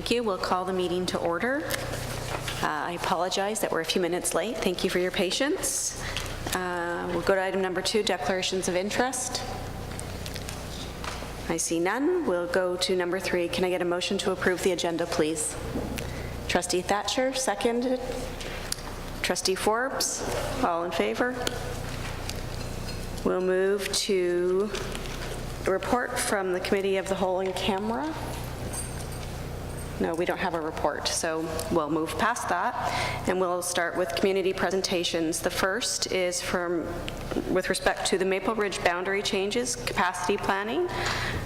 Thank you. We'll call the meeting to order. I apologize that we're a few minutes late. Thank you for your patience. We'll go to item number 2, declarations of interest. I see none. We'll go to number 3. Can I get a motion to approve the agenda, please? Trustee Thatcher, seconded. Trustee Forbes, all in favor? We'll move to a report from the Committee of the Whole in camera. No, we don't have a report, so we'll move past that, and we'll start with community presentations. The first is with respect to the Maple Ridge boundary changes, capacity planning.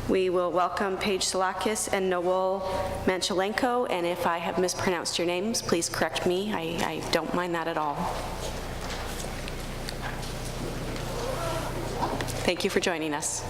We will welcome Paige Salakis and Noel Manchelenko, and if I have mispronounced your names, please correct me. I don't mind that at all. Thank you for joining us.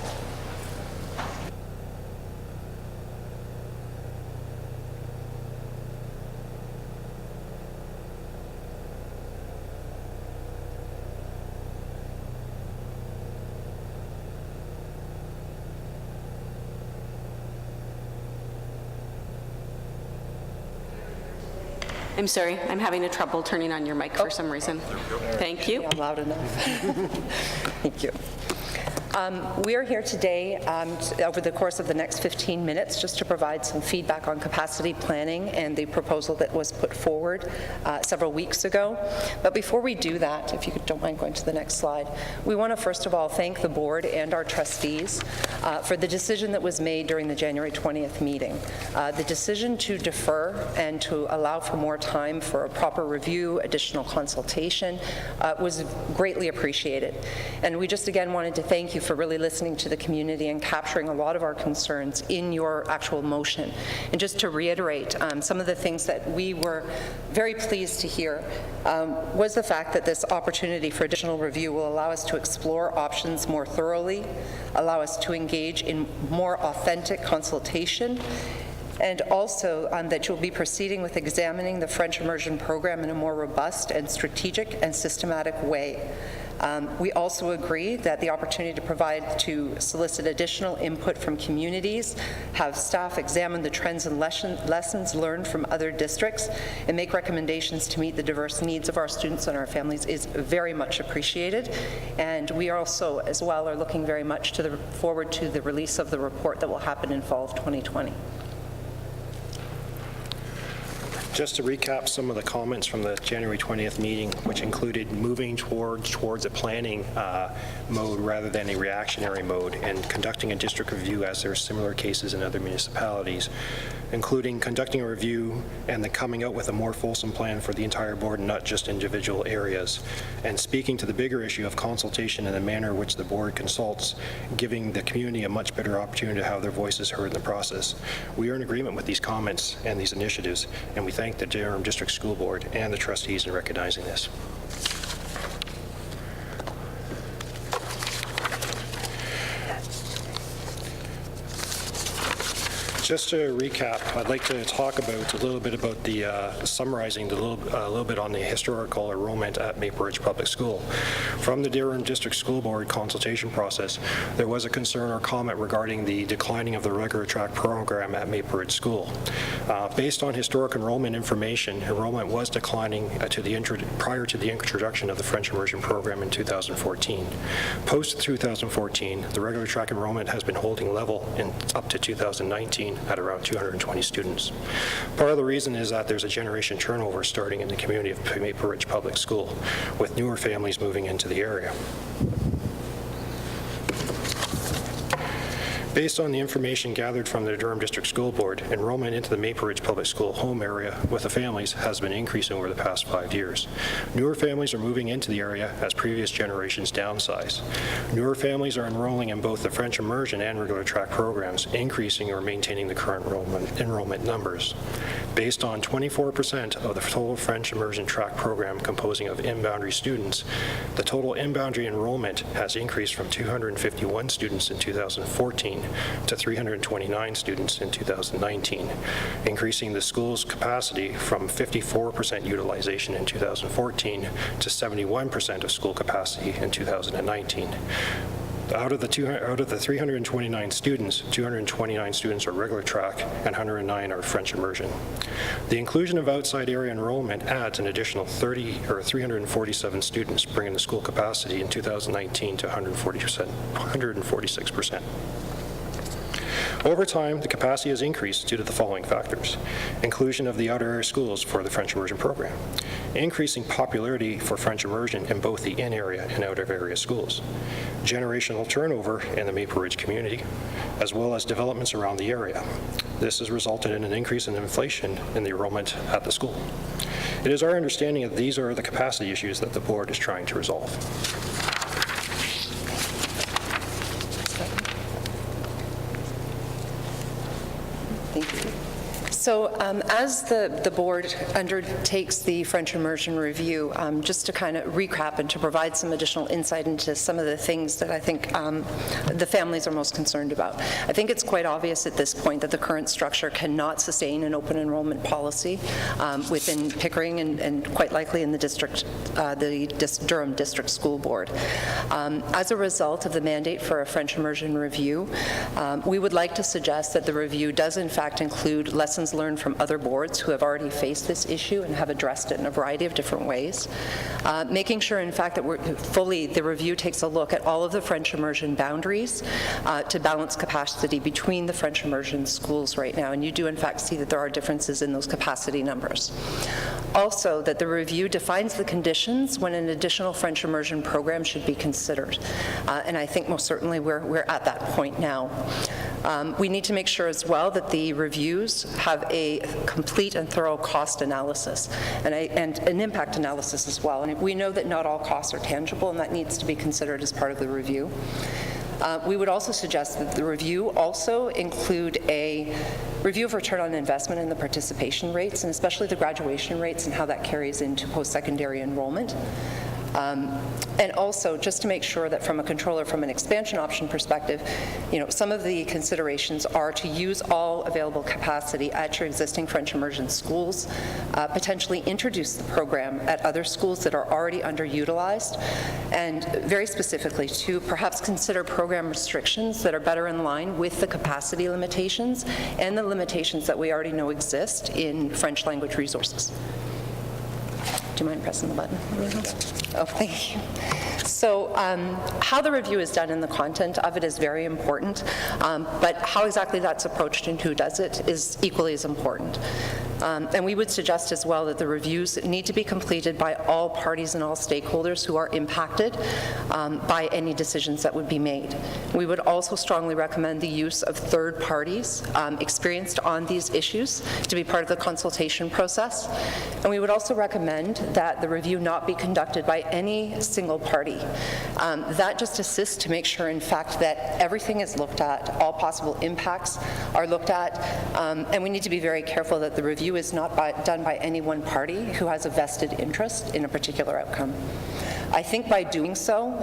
I'm sorry, I'm having trouble turning on your mic for some reason. Thank you. I'm loud enough. Thank you. We are here today over the course of the next 15 minutes just to provide some feedback on capacity planning and the proposal that was put forward several weeks ago. But before we do that, if you don't mind going to the next slide, we want to first of all thank the board and our trustees for the decision that was made during the January 20th meeting. The decision to defer and to allow for more time for a proper review, additional consultation was greatly appreciated. And we just again wanted to thank you for really listening to the community and capturing a lot of our concerns in your actual motion. And just to reiterate, some of the things that we were very pleased to hear was the fact that this opportunity for additional review will allow us to explore options more thoroughly, allow us to engage in more authentic consultation, and also that you'll be proceeding with examining the French immersion program in a more robust and strategic and systematic way. We also agree that the opportunity to solicit additional input from communities, have staff examine the trends and lessons learned from other districts, and make recommendations to meet the diverse needs of our students and our families is very much appreciated. And we also, as well, are looking very much forward to the release of the report that will happen in fall of 2020. Just to recap some of the comments from the January 20th meeting, which included moving towards a planning mode rather than a reactionary mode, and conducting a district review as there are similar cases in other municipalities, including conducting a review and then coming out with a more fulsome plan for the entire board and not just individual areas, and speaking to the bigger issue of consultation and the manner in which the board consults, giving the community a much better opportunity to have their voices heard in the process. We are in agreement with these comments and these initiatives, and we thank the Durham District School Board and the trustees in recognizing this. Just to recap, I'd like to talk about a little bit about the summarizing a little bit on the historical enrollment at Maple Ridge Public School. From the Durham District School Board consultation process, there was a concern or comment regarding the declining of the regular track program at Maple Ridge School. Based on historic enrollment information, enrollment was declining prior to the introduction of the French immersion program in 2014. Post 2014, the regular track enrollment has been holding level up to 2019. At around 220 students. Part of the reason is that there's a generation turnover starting in the community of Maple Ridge Public School, with newer families moving into the area. Based on the information gathered from the Durham District School Board, enrollment into the Maple Ridge Public School home area with the families has been increasing over the past 5 years. Newer families are moving into the area as previous generations downsize. Newer families are enrolling in both the French immersion and regular track programs, increasing or maintaining the current enrollment numbers. Based on 24% of the total French immersion track program composing of in-boundary students, the total in-boundary enrollment has increased from 251 students in 2014 to 329 students in 2019, increasing the school's capacity from 54% utilization in 2014 to 71% of school capacity in 2019. Out of the 329 students, 229 students are regular track and 109 are French immersion. The inclusion of outside area enrollment adds an additional 347 students, bringing the school capacity in 2019 to 146%. Over time, the capacity has increased due to the following factors: inclusion of the outer area schools for the French immersion program, increasing popularity for French immersion in both the in-area and out-of-area schools, generational turnover in the Maple Ridge community, as well as developments around the area. This has resulted in an increase in inflation in the enrollment at the school. It is our understanding that these are the capacity issues that the board is trying to resolve. Thank you. So as the board undertakes the French immersion review, just to kind of recap and to provide some additional insight into some of the things that I think the families are most concerned about. I think it's quite obvious at this point that the current structure cannot sustain an open enrollment policy within Pickering and quite likely in the district, the Durham District School Board. As a result of the mandate for a French immersion review, we would like to suggest that the review does in fact include lessons learned from other boards who have already faced this issue and have addressed it in a variety of different ways. Making sure, in fact, that the review takes a look at all of the French immersion boundaries to balance capacity between the French immersion schools right now. And you do, in fact, see that there are differences in those capacity numbers. Also, that the review defines the conditions when an additional French immersion program should be considered. And I think most certainly we're at that point now. We need to make sure as well that the reviews have a complete and thorough cost analysis and an impact analysis as well. And we know that not all costs are tangible, and that needs to be considered as part of the review. We would also suggest that the review also include a review of return on investment and the participation rates, and especially the graduation rates and how that carries into post-secondary enrollment. And also, just to make sure that from a controller, from an expansion option perspective, some of the considerations are to use all available capacity at your existing French immersion schools, potentially introduce the program at other schools that are already underutilized, and very specifically to perhaps consider program restrictions that are better in line with the capacity limitations and the limitations that we already know exist in French language resources. Do you mind pressing the button? Oh, thank you. So how the review is done and the content of it is very important, but how exactly that's approached and who does it is equally as important. And we would suggest as well that the reviews need to be completed by all parties and all stakeholders who are impacted by any decisions that would be made. We would also strongly recommend the use of third parties experienced on these issues to be part of the consultation process. And we would also recommend that the review not be conducted by any single party. That just assists to make sure, in fact, that everything is looked at, all possible impacts are looked at, and we need to be very careful that the review is not done by any one party who has a vested interest in a particular outcome. I think by doing so,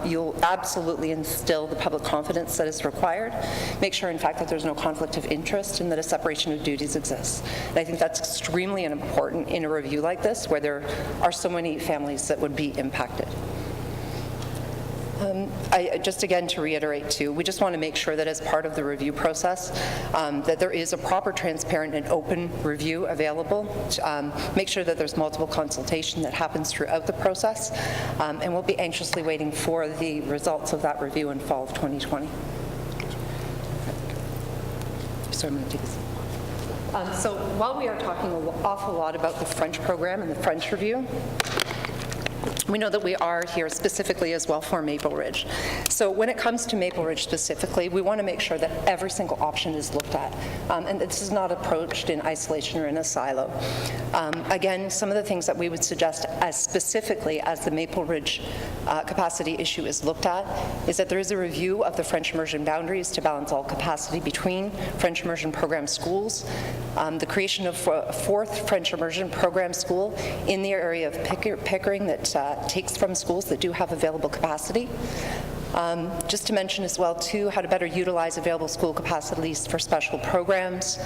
you'll absolutely instill the public confidence that is required, make sure, in fact, that there's no conflict of interest and that a separation of duties exists. And I think that's extremely important in a review like this, where there are so many families that would be impacted. Just again to reiterate too, we just want to make sure that as part of the review process that there is a proper, transparent, and open review available. Make sure that there's multiple consultation that happens throughout the process, and we'll be anxiously waiting for the results of that review in fall of 2020. So I'm going to take this. So while we are talking an awful lot about the French program and the French review, we know that we are here specifically as well for Maple Ridge. So when it comes to Maple Ridge specifically, we want to make sure that every single option is looked at, and this is not approached in isolation or in a silo. Again, some of the things that we would suggest as specifically as the Maple Ridge capacity issue is looked at is that there is a review of the French immersion boundaries to balance all capacity between French immersion program schools, the creation of a fourth French immersion program school in the area of Pickering that takes from schools that do have available capacity, Just to mention as well, too, how to better utilize available school capacities for special programs,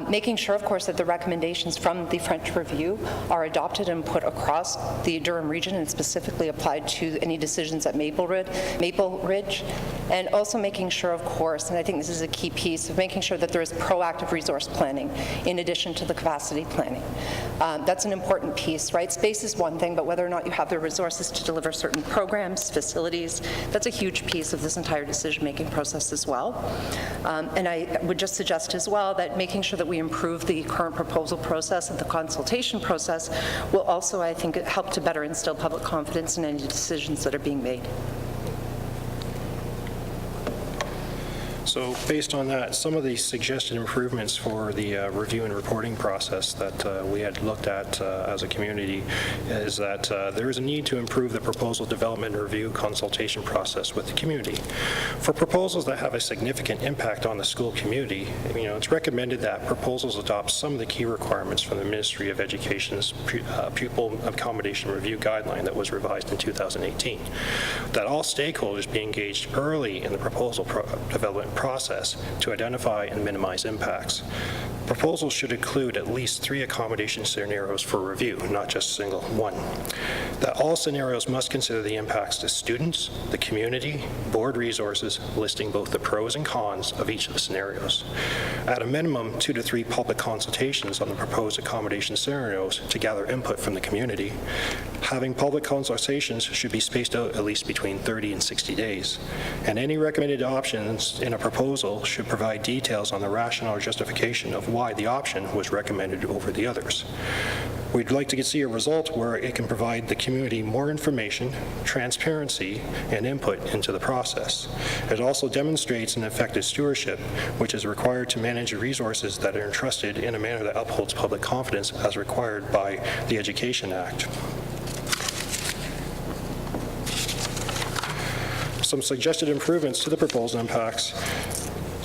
making sure, of course, that the recommendations from the French review are adopted and put across the Durham region and specifically applied to any decisions at Maple Ridge, and also making sure, of course, and I think this is a key piece, of making sure that there is proactive resource planning in addition to the capacity planning. That's an important piece, right? Space is one thing, but whether or not you have the resources to deliver certain programs, facilities, that's a huge piece of this entire decision-making process as well. And I would just suggest as well that making sure that we improve the current proposal process and the consultation process will also, I think, help to better instill public confidence in any decisions that are being made. So based on that, some of the suggested improvements for the review and reporting process that we had looked at as a community is that there is a need to improve the proposal development and review consultation process with the community. For proposals that have a significant impact on the school community, it's recommended that proposals adopt some of the key requirements from the Ministry of Education's Pupil Accommodation Review Guideline that was revised in 2018. That all stakeholders be engaged early in the proposal development process to identify and minimize impacts. Proposals should include at least 3 accommodation scenarios for review, not just single one. That all scenarios must consider the impacts to students, the community, board resources, listing both the pros and cons of each of the scenarios. At a minimum, 2 to 3 public consultations on the proposed accommodation scenarios to gather input from the community. Having public consultations should be spaced out at least between 30 and 60 days. And any recommended options in a proposal should provide details on the rationale or justification of why the option was recommended over the others. We'd like to see a result where it can provide the community more information, transparency, and input into the process. It also demonstrates an effective stewardship, which is required to manage the resources that are entrusted in a manner that upholds public confidence as required by the Education Act. Some suggested improvements to the proposal impacts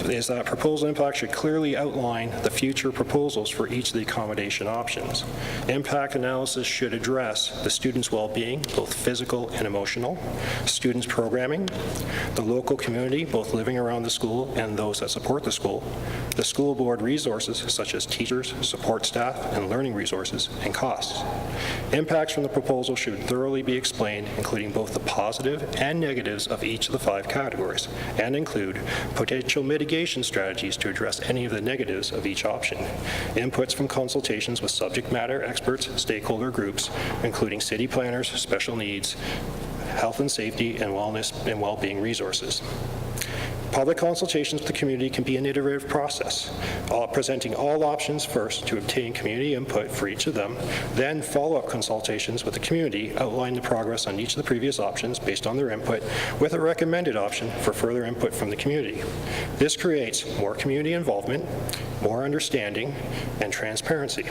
is that proposal impact should clearly outline the future proposals for each of the accommodation options. Impact analysis should address the students' well-being, both physical and emotional, students' programming, the local community, both living around the school and those that support the school board resources such as teachers, support staff, and learning resources, and costs. Impacts from the proposal should thoroughly be explained, including both the positive and negatives of each of the 5 categories, and include potential mitigation strategies to address any of the negatives of each option, inputs from consultations with subject matter experts, stakeholder groups, including city planners, special needs, health and safety, and wellness and well-being resources. Public consultations with the community can be an iterative process, presenting all options first to obtain community input for each of them, then follow-up consultations with the community outline the progress on each of the previous options based on their input, with a recommended option for further input from the community. This creates more community involvement, more understanding, and transparency.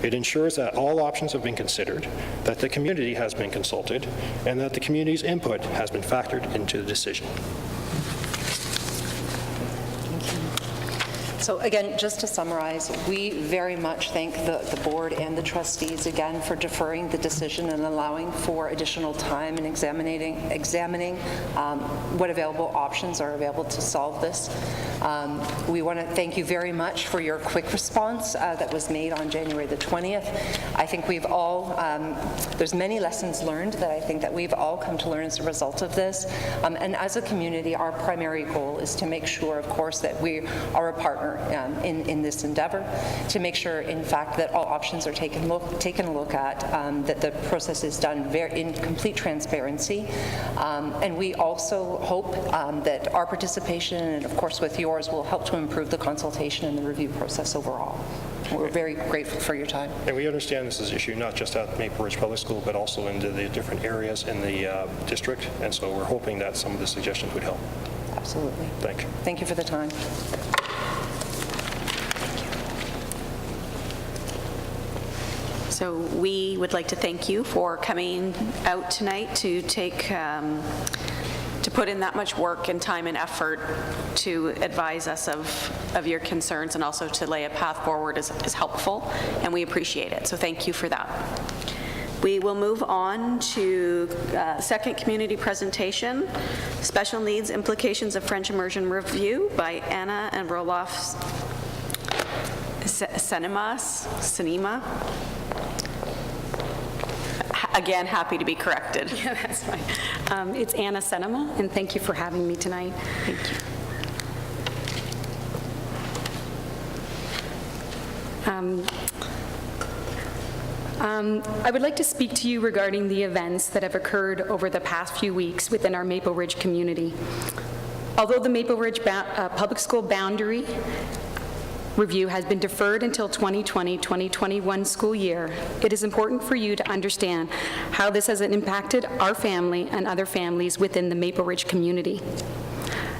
It ensures that all options have been considered, that the community has been consulted, and that the community's input has been factored into the decision. So again, just to summarize, we very much thank the board and the trustees again for deferring the decision and allowing for additional time in examining what available options are available to solve this. We want to thank you very much for your quick response that was made on January the 20th. I think we've all, there's many lessons learned that I think that we've all come to learn as a result of this. And as a community, our primary goal is to make sure, of course, that we are a partner in this endeavor, to make sure, in fact, that all options are taken a look at, that the process is done in complete transparency. And we also hope that our participation, and of course with yours, will help to improve the consultation and the review process overall. We're very grateful for your time. And we understand this is an issue not just at Maple Ridge Public School, but also into the different areas in the district, and so we're hoping that some of the suggestions would help. Absolutely. Thank you. Thank you for the time. So we would like to thank you for coming out tonight to to put in that much work and time and effort to advise us of your concerns, and also to lay a path forward is helpful, and we appreciate it. So thank you for that. We will move on to second community presentation, Special Needs Implications of French Immersion Review by Anna and Roloff Cinema. Again, happy to be corrected. Yeah, that's fine. It's Anna Cinema, and thank you for having me tonight. Thank you. I would like to speak to you regarding the events that have occurred over the past few weeks within our Maple Ridge community. Although the Maple Ridge Public School Boundary Review has been deferred until 2020-2021 school year, it is important for you to understand how this has impacted our family and other families within the Maple Ridge community.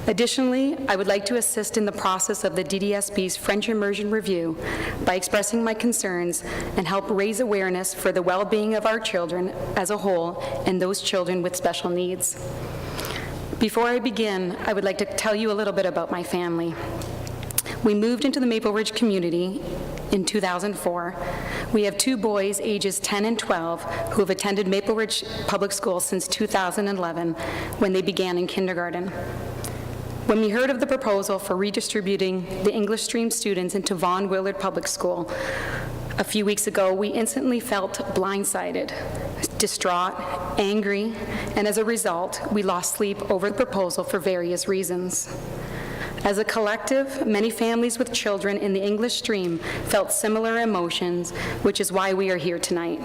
Additionally, I would like to assist in the process of the DDSB's French Immersion Review by expressing my concerns and help raise awareness for the well-being of our children as a whole and those children with special needs. Before I begin, I would like to tell you a little bit about my family. We moved into the Maple Ridge community in 2004. We have 2 boys, ages 10 and 12, who have attended Maple Ridge Public School since 2011, when they began in kindergarten. When we heard of the proposal for redistributing the English stream students into Vaughan Willard Public School a few weeks ago, we instantly felt blindsided, distraught, angry, and as a result, we lost sleep over the proposal for various reasons. As a collective, many families with children in the English stream felt similar emotions, which is why we are here tonight.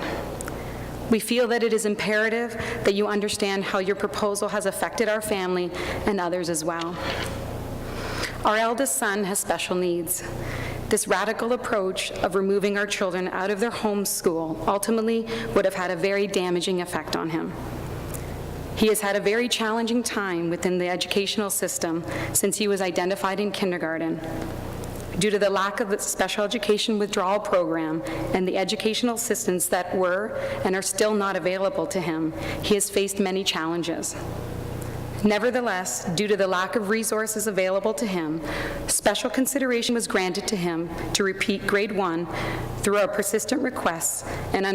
We feel that it is imperative that you understand how your proposal has affected our family and others as well. Our eldest son has special needs. This radical approach of removing our children out of their home school ultimately would have had a very damaging effect on him. He has had a very challenging time within the educational system since he was identified in kindergarten. Due to the lack of the special education withdrawal program and the educational assistance that were and are still not available to him, he has faced many challenges. Nevertheless, due to the lack of resources available to him, special consideration was granted to him to repeat grade 1 through our persistent requests and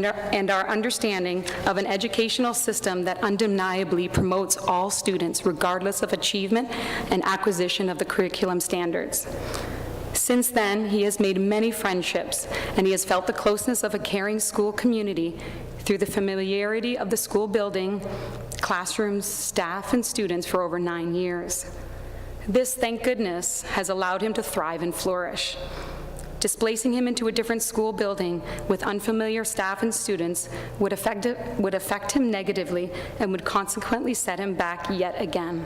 our understanding of an educational system that undeniably promotes all students regardless of achievement and acquisition of the curriculum standards. Since then, he has made many friendships, and he has felt the closeness of a caring school community through the familiarity of the school building, classrooms, staff, and students for over 9 years. This, thank goodness, has allowed him to thrive and flourish. Displacing him into a different school building with unfamiliar staff and students would affect him negatively and would consequently set him back yet again.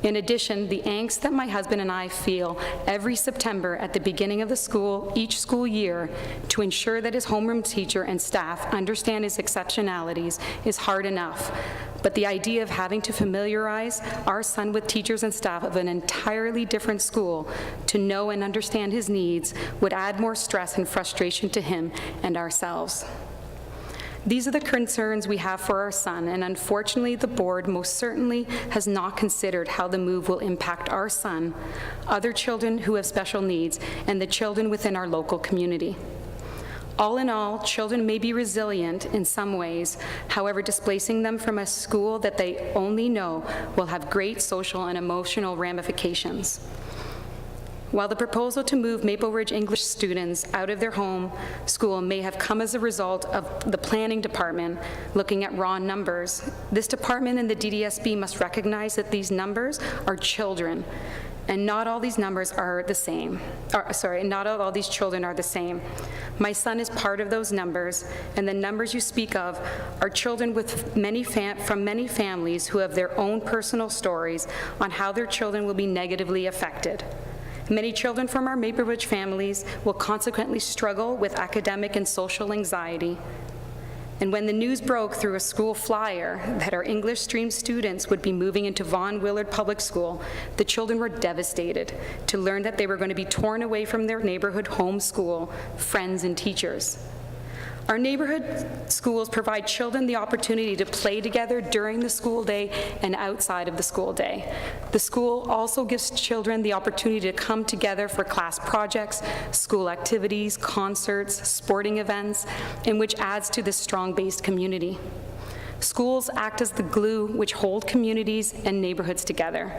In addition, the angst that my husband and I feel every September at the beginning of the each school year to ensure that his homeroom teacher and staff understand his exceptionalities is hard enough. But the idea of having to familiarize our son with teachers and staff of an entirely different school to know and understand his needs would add more stress and frustration to him and ourselves. These are the concerns we have for our son, and unfortunately, the board most certainly has not considered how the move will impact our son, other children who have special needs, and the children within our local community. All in all, children may be resilient in some ways. However, displacing them from a school that they only know will have great social and emotional ramifications. While the proposal to move Maple Ridge English students out of their home school may have come as a result of the planning department looking at raw numbers, this department and the DDSB must recognize that these numbers are children, and not all these numbers are the same. Not all these children are the same. My son is part of those numbers, and the numbers you speak of are children with from many families who have their own personal stories on how their children will be negatively affected. Many children from our Maple Ridge families will consequently struggle with academic and social anxiety. And when the news broke through a school flyer that our English stream students would be moving into Vaughan Willard Public School, the children were devastated to learn that they were going to be torn away from their neighborhood home school, friends, and teachers. Our neighborhood schools provide children the opportunity to play together during the school day and outside of the school day. The school also gives children the opportunity to come together for class projects, school activities, concerts, sporting events, and which adds to this strong-based community. Schools act as the glue which hold communities and neighborhoods together.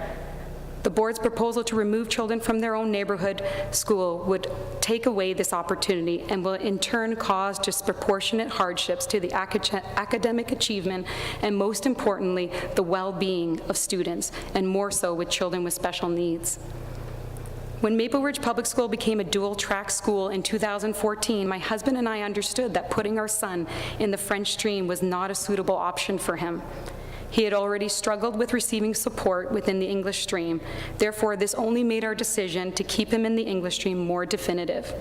The board's proposal to remove children from their own neighborhood school would take away this opportunity and will in turn cause disproportionate hardships to the academic achievement and, most importantly, the well-being of students, and more so with children with special needs. When Maple Ridge Public School became a dual-track school in 2014, my husband and I understood that putting our son in the French stream was not a suitable option for him. He had already struggled with receiving support within the English stream. Therefore, this only made our decision to keep him in the English stream more definitive.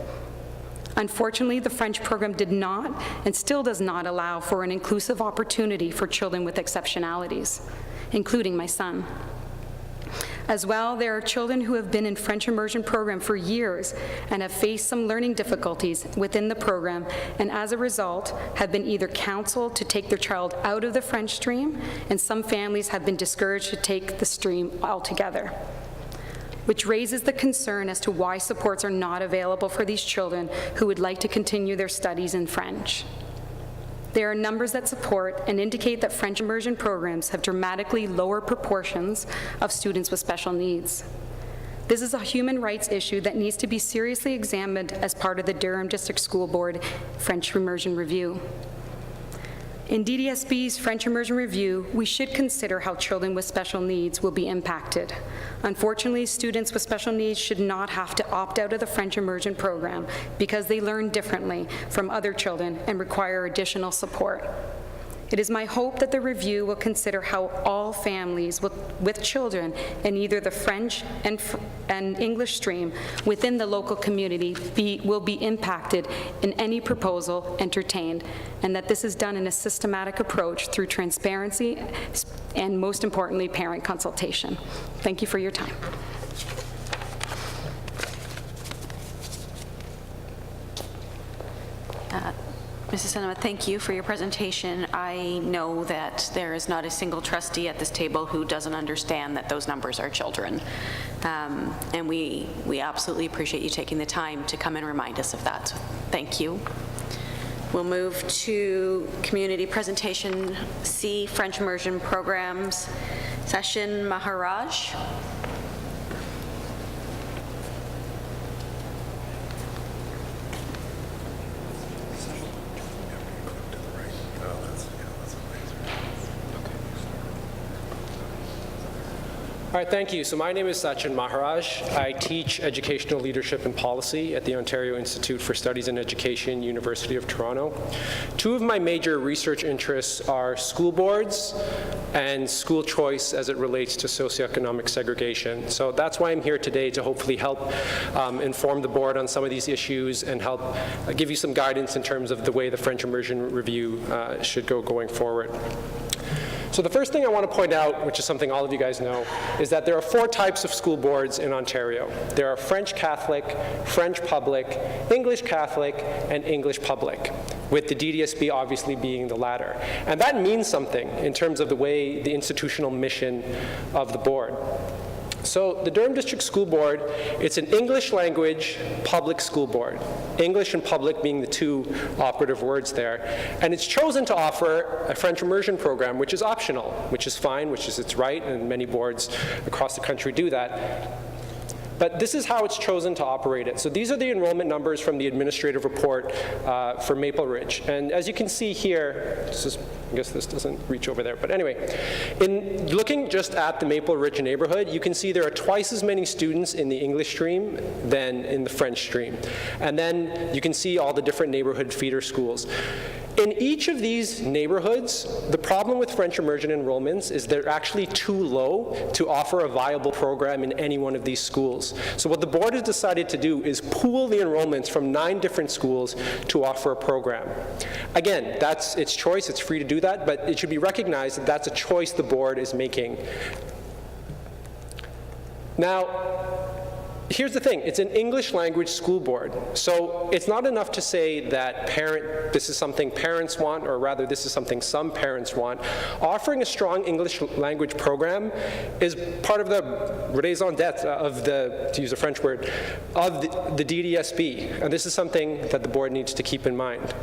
Unfortunately, the French program did not and still does not allow for an inclusive opportunity for children with exceptionalities, including my son. As well, there are children who have been in French immersion program for years and have faced some learning difficulties within the program, and as a result have been either counseled to take their child out of the French stream, and some families have been discouraged to take the stream altogether, which raises the concern as to why supports are not available for these children who would like to continue their studies in French. There are numbers that support and indicate that French immersion programs have dramatically lower proportions of students with special needs. This is a human rights issue that needs to be seriously examined as part of the Durham District School Board French Immersion Review. In DDSB's French Immersion Review, we should consider how children with special needs will be impacted. Unfortunately, students with special needs should not have to opt out of the French Immersion program because they learn differently from other children and require additional support. It is my hope that the review will consider how all families with children in either the French and English stream within the local community will be impacted in any proposal entertained, and that this is done in a systematic approach through transparency and, most importantly, parent consultation. Thank you for your time. Mrs. Sinema, thank you for your presentation. I know that there is not a single trustee at this table who doesn't understand that those numbers are children. And we absolutely appreciate you taking the time to come and remind us of that. So thank you. We'll move to community presentation C, French immersion programs, Sachin Maharaj. All right, thank you. So my name is Sachin Maharaj. I teach educational leadership and policy at the Ontario Institute for Studies in Education, University of Toronto. Two of my major research interests are school boards and school choice as it relates to socioeconomic segregation. So that's why I'm here today, to hopefully help inform the board on some of these issues and help give you some guidance in terms of the way the French Immersion Review should go going forward. So the first thing I want to point out, which is something all of you guys know, is that there are 4 types of school boards in Ontario. There are French Catholic, French Public, English Catholic, and English Public, with the DDSB obviously being the latter. And that means something in terms of the way the institutional mission of the board. So the Durham District School Board, it's an English language public school board. English and public being the 2 operative words there. And it's chosen to offer a French immersion program, which is optional, which is fine, which is its right, and many boards across the country do that. But this is how it's chosen to operate it. So these are the enrollment numbers from the administrative report for Maple Ridge. And as you can see here, I guess this doesn't reach over there, but anyway, in looking just at the Maple Ridge neighborhood, you can see there are twice as many students in the English stream than in the French stream. And then you can see all the different neighborhood feeder schools. In each of these neighborhoods, the problem with French immersion enrollments is they're actually too low to offer a viable program in any one of these schools. So what the board has decided to do is pool the enrollments from 9 different schools to offer a program. Again, that's its choice, it's free to do that, but it should be recognized that that's a choice the board is making. Now, here's the thing, it's an English language school board. So it's not enough to say that this is something parents want, or rather this is something some parents want. Offering a strong English language program is part of the raison d'etre of the, to use a French word, of the DDSB. And this is something that the board needs to keep in mind.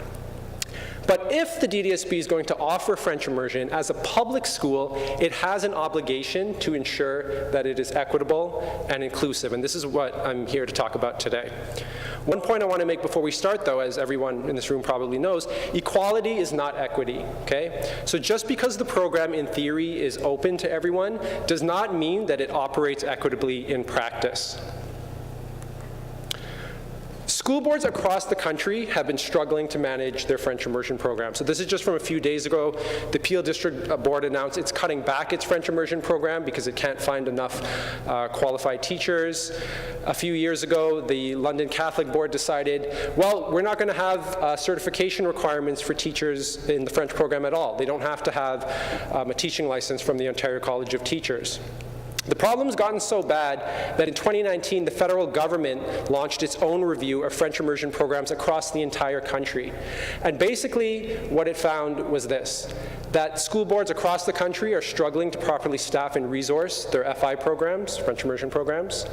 But if the DDSB is going to offer French immersion as a public school, it has an obligation to ensure that it is equitable and inclusive, and this is what I'm here to talk about today. One point I want to make before we start, though, as everyone in this room probably knows, equality is not equity, okay? So just because the program in theory is open to everyone does not mean that it operates equitably in practice. School boards across the country have been struggling to manage their French immersion program. So this is just from a few days ago. The Peel District Board announced it's cutting back its French immersion program because it can't find enough qualified teachers. A few years ago, the London Catholic Board decided, well, we're not going to have certification requirements for teachers in the French program at all. They don't have to have a teaching license from the Ontario College of Teachers. The problem's gotten so bad that in 2019, the federal government launched its own review of French immersion programs across the entire country. And basically, what it found was this, that school boards across the country are struggling to properly staff and resource their FI programs, French immersion programs.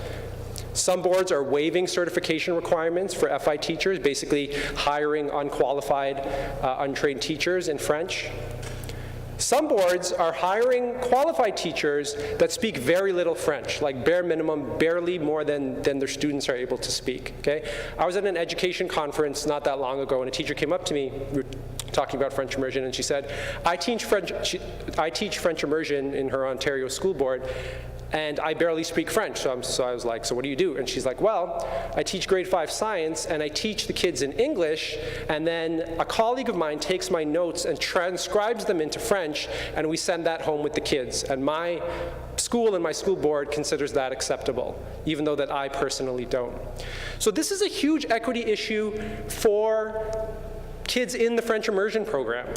Some boards are waiving certification requirements for FI teachers, basically hiring unqualified, untrained teachers in French. Some boards are hiring qualified teachers that speak very little French, like bare minimum, barely more than their students are able to speak, okay? I was at an education conference not that long ago, and a teacher came up to me, we were talking about French immersion, and she said, I teach French immersion in her Ontario school board, and I barely speak French. So I was like, so what do you do? And she's like, well, I teach grade 5 science, and I teach the kids in English, and then a colleague of mine takes my notes and transcribes them into French, and we send that home with the kids. And my school and my school board considers that acceptable, even though that I personally don't. So this is a huge equity issue for kids in the French immersion program.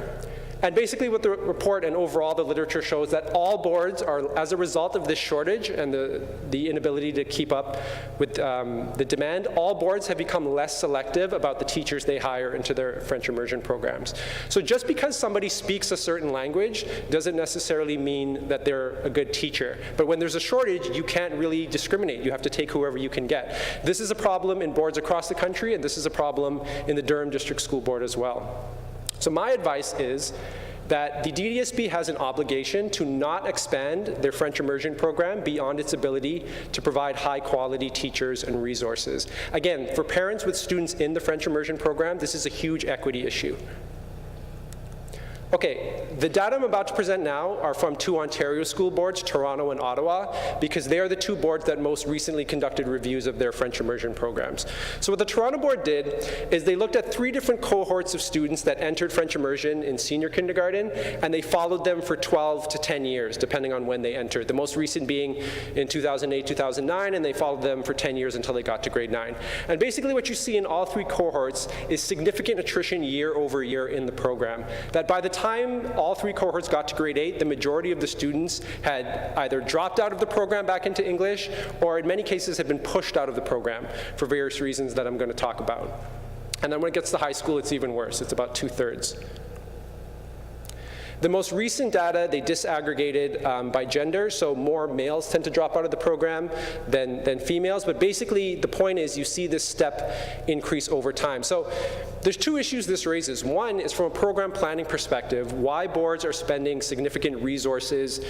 And basically what the report and overall the literature shows that all boards are, as a result of this shortage and the inability to keep up with the demand, all boards have become less selective about the teachers they hire into their French immersion programs. So just because somebody speaks a certain language doesn't necessarily mean that they're a good teacher. But when there's a shortage, you can't really discriminate. You have to take whoever you can get. This is a problem in boards across the country, and this is a problem in the Durham District School Board as well. So my advice is that the DDSB has an obligation to not expand their French immersion program beyond its ability to provide high-quality teachers and resources. Again, for parents with students in the French immersion program, this is a huge equity issue. Okay, the data I'm about to present now are from 2 Ontario school boards, Toronto and Ottawa, because they are the 2 boards that most recently conducted reviews of their French immersion programs. So what the Toronto board did is they looked at 3 different cohorts of students that entered French immersion in senior kindergarten, and they followed them for 12 to 10 years, depending on when they entered. The most recent being in 2008, 2009, and they followed them for 10 years until they got to grade 9. And basically what you see in all 3 cohorts is significant attrition year over year in the program. That by the time all 3 cohorts got to grade 8, the majority of the students had either dropped out of the program back into English, or in many cases had been pushed out of the program for various reasons that I'm going to talk about. And then when it gets to high school, it's even worse. It's about 2/3. The most recent data, they disaggregated by gender, so more males tend to drop out of the program than females, but basically the point is you see this step increase over time. So there's 2 issues this raises. One is from a program planning perspective, why boards are spending significant resources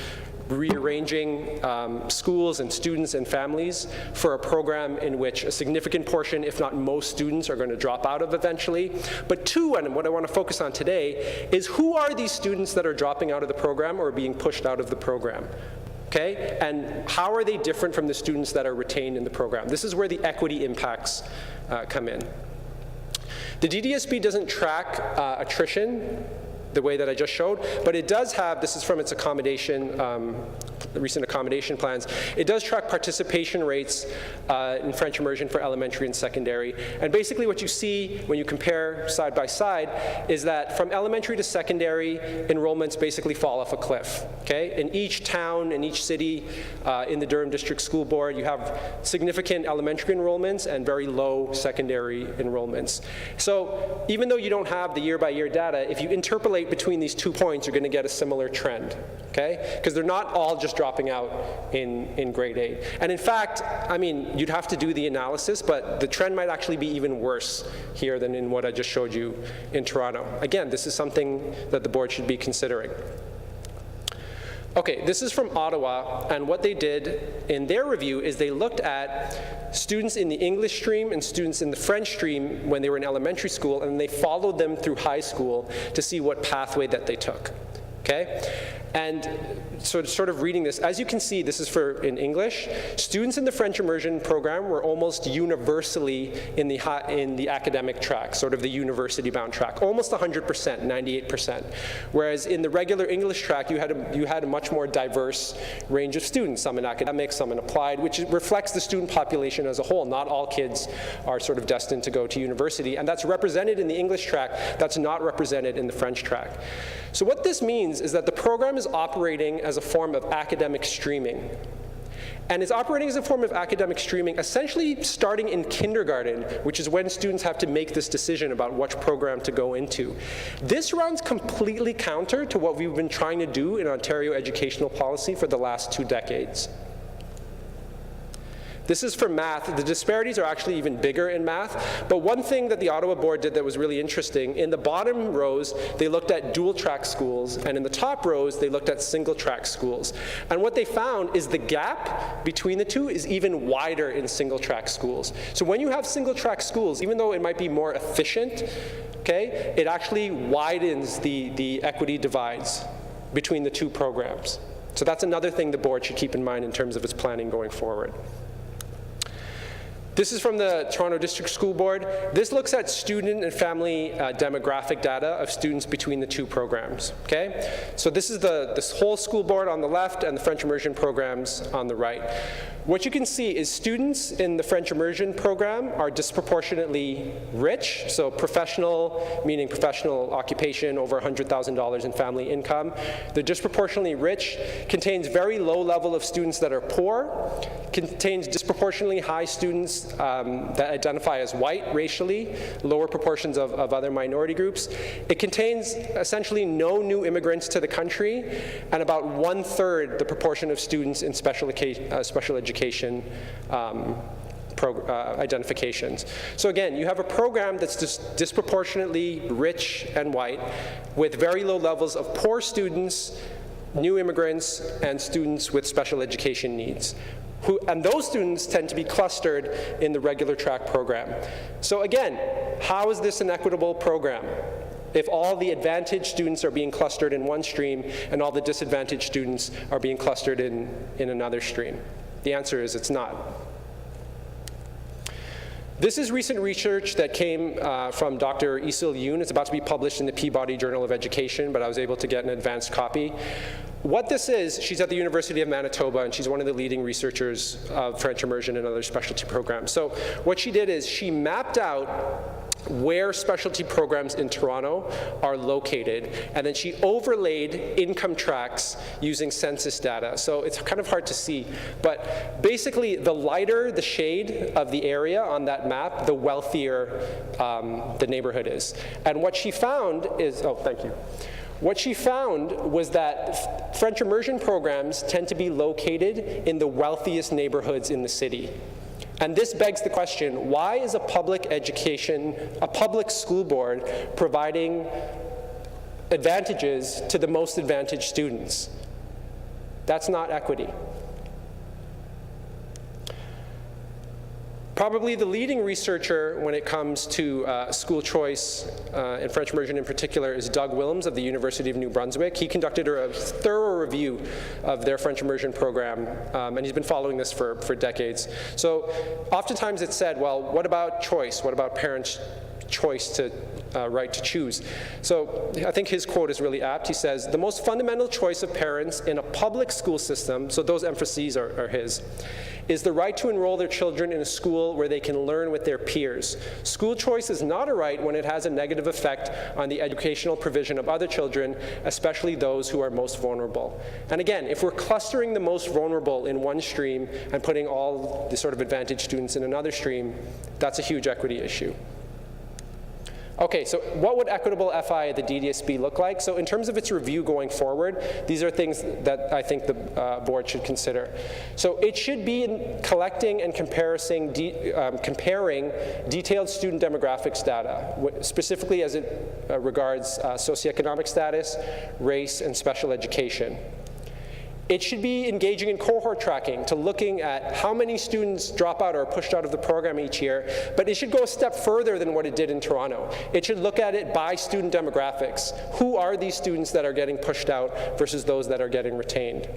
rearranging schools and students and families for a program in which a significant portion, if not most students, are going to drop out of eventually. But 2, and what I want to focus on today, is who are these students that are dropping out of the program or being pushed out of the program? Okay? And how are they different from the students that are retained in the program? This is where the equity impacts come in. The DDSB doesn't track attrition. the way that I just showed, but it does have, this is from its accommodation, recent accommodation plans, it does track participation rates in French immersion for elementary and secondary. And basically what you see when you compare side by side is that from elementary to secondary, enrollments basically fall off a cliff, okay? In each town, in each city, in the Durham District School Board, you have significant elementary enrollments and very low secondary enrollments. So even though you don't have the year-by-year data, if you interpolate between these 2 points, you're going to get a similar trend, okay? Because they're not all just dropping out in grade 8. And in fact, I mean, you'd have to do the analysis, but the trend might actually be even worse here than in what I just showed you in Toronto. Again, this is something that the board should be considering. Okay, this is from Ottawa, and what they did in their review is they looked at students in the English stream and students in the French stream when they were in elementary school, and they followed them through high school to see what pathway that they took, okay? And so sort of reading this, as you can see, this is in English. Students in the French immersion program were almost universally in the academic track, sort of the university-bound track, almost 100%, 98%. Whereas in the regular English track, you had a much more diverse range of students, some in academics, some in applied, which reflects the student population as a whole. Not all kids are sort of destined to go to university, and that's represented in the English track. That's not represented in the French track. So what this means is that the program is operating as a form of academic streaming. And it's operating as a form of academic streaming essentially starting in kindergarten, which is when students have to make this decision about which program to go into. This runs completely counter to what we've been trying to do in Ontario educational policy for the last 2 decades. This is for math. The disparities are actually even bigger in math. But one thing that the Ottawa board did that was really interesting, in the bottom rows, they looked at dual-track schools, and in the top rows, they looked at single-track schools. And what they found is the gap between the two is even wider in single-track schools. So when you have single-track schools, even though it might be more efficient, okay, it actually widens the equity divides between the two programs. So that's another thing the board should keep in mind in terms of its planning going forward. This is from the Toronto District School Board. This looks at student and family demographic data of students between the two programs, okay? So this is this whole school board on the left and the French immersion programs on the right. What you can see is students in the French immersion program are disproportionately rich, so professional, meaning professional occupation, over $100,000 in family income. They're disproportionately rich, contains very low level of students that are poor, contains disproportionately high students that identify as white racially, lower proportions of other minority groups. It contains essentially no new immigrants to the country, and about 1/3 the proportion of students in special education identifications. So again, you have a program that's disproportionately rich and white with very low levels of poor students, new immigrants, and students with special education needs. And those students tend to be clustered in the regular track program. So again, how is this an equitable program? If all the advantaged students are being clustered in one stream and all the disadvantaged students are being clustered in another stream? The answer is it's not. This is recent research that came from Dr. Isil Yoon. It's about to be published in the Peabody Journal of Education, but I was able to get an advanced copy. What this is, she's at the University of Manitoba, and she's one of the leading researchers of French immersion and other specialty programs. So what she did is she mapped out where specialty programs in Toronto are located, and then she overlaid income tracts using census data. So it's kind of hard to see, but basically the lighter the shade of the area on that map, the wealthier the neighborhood is. And what she found is, oh, thank you. What she found was that French immersion programs tend to be located in the wealthiest neighborhoods in the city. And this begs the question, why is a public school board providing advantages to the most advantaged students? That's not equity. Probably the leading researcher when it comes to school choice and French immersion in particular is Doug Willems of the University of New Brunswick. He conducted a thorough review of their French immersion program, and he's been following this for decades. So oftentimes it's said, well, what about choice? What about parents choice to right to choose. So I think his quote is really apt. He says, "The most fundamental choice of parents in a public school system," so those emphases are his, "is the right to enroll their children in a school where they can learn with their peers. School choice is not a right when it has a negative effect on the educational provision of other children, especially those who are most vulnerable." And again, if we're clustering the most vulnerable in one stream and putting all the sort of advantaged students in another stream, that's a huge equity issue. Okay, so what would equitable FI at the DDSB look like? So in terms of its review going forward, these are things that I think the board should consider. So it should be in collecting and comparing detailed student demographics data, specifically as it regards socioeconomic status, race, and special education. It should be engaging in cohort tracking to looking at how many students drop out or are pushed out of the program each year, but it should go a step further than what it did in Toronto. It should look at it by student demographics. Who are these students that are getting pushed out versus those that are getting retained?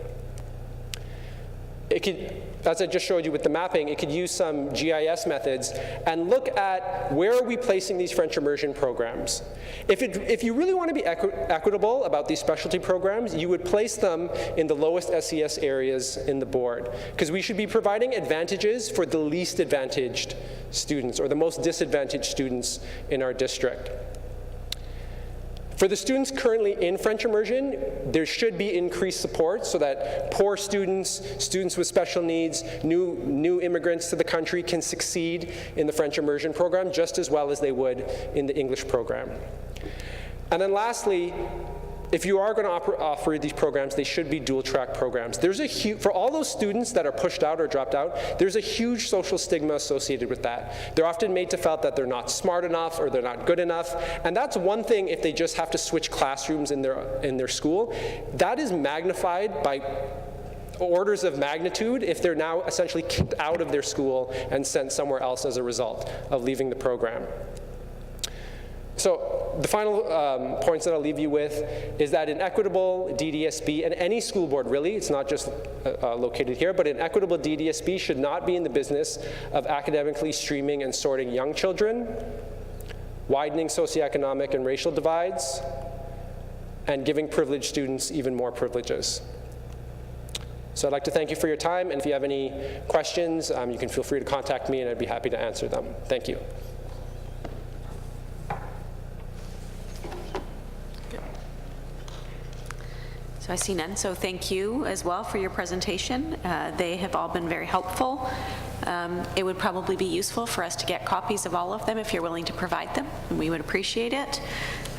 It could, as I just showed you with the mapping, it could use some GIS methods and look at where are we placing these French immersion programs. If you really want to be equitable about these specialty programs, you would place them in the lowest SES areas in the board, because we should be providing advantages for the least advantaged students or the most disadvantaged students in our district. For the students currently in French immersion, there should be increased support so that poor students, students with special needs, new immigrants to the country can succeed in the French immersion program just as well as they would in the English program. And then lastly, if you are going to offer these programs, they should be dual-track programs. There's a for all those students that are pushed out or dropped out, there's a huge social stigma associated with that. They're often made to feel that they're not smart enough or they're not good enough, and that's one thing if they just have to switch classrooms in their school. That is magnified by orders of magnitude if they're now essentially kicked out of their school and sent somewhere else as a result of leaving the program. So the final points that I'll leave you with is that an equitable DDSB, and any school board really, it's not just located here, but an equitable DDSB should not be in the business of academically streaming and sorting young children, widening socioeconomic and racial divides, and giving privileged students even more privileges. So I'd like to thank you for your time, and if you have any questions, you can feel free to contact me and I'd be happy to answer them. Thank you. So I see none, so thank you as well for your presentation. They have all been very helpful. It would probably be useful for us to get copies of all of them if you're willing to provide them, and we would appreciate it.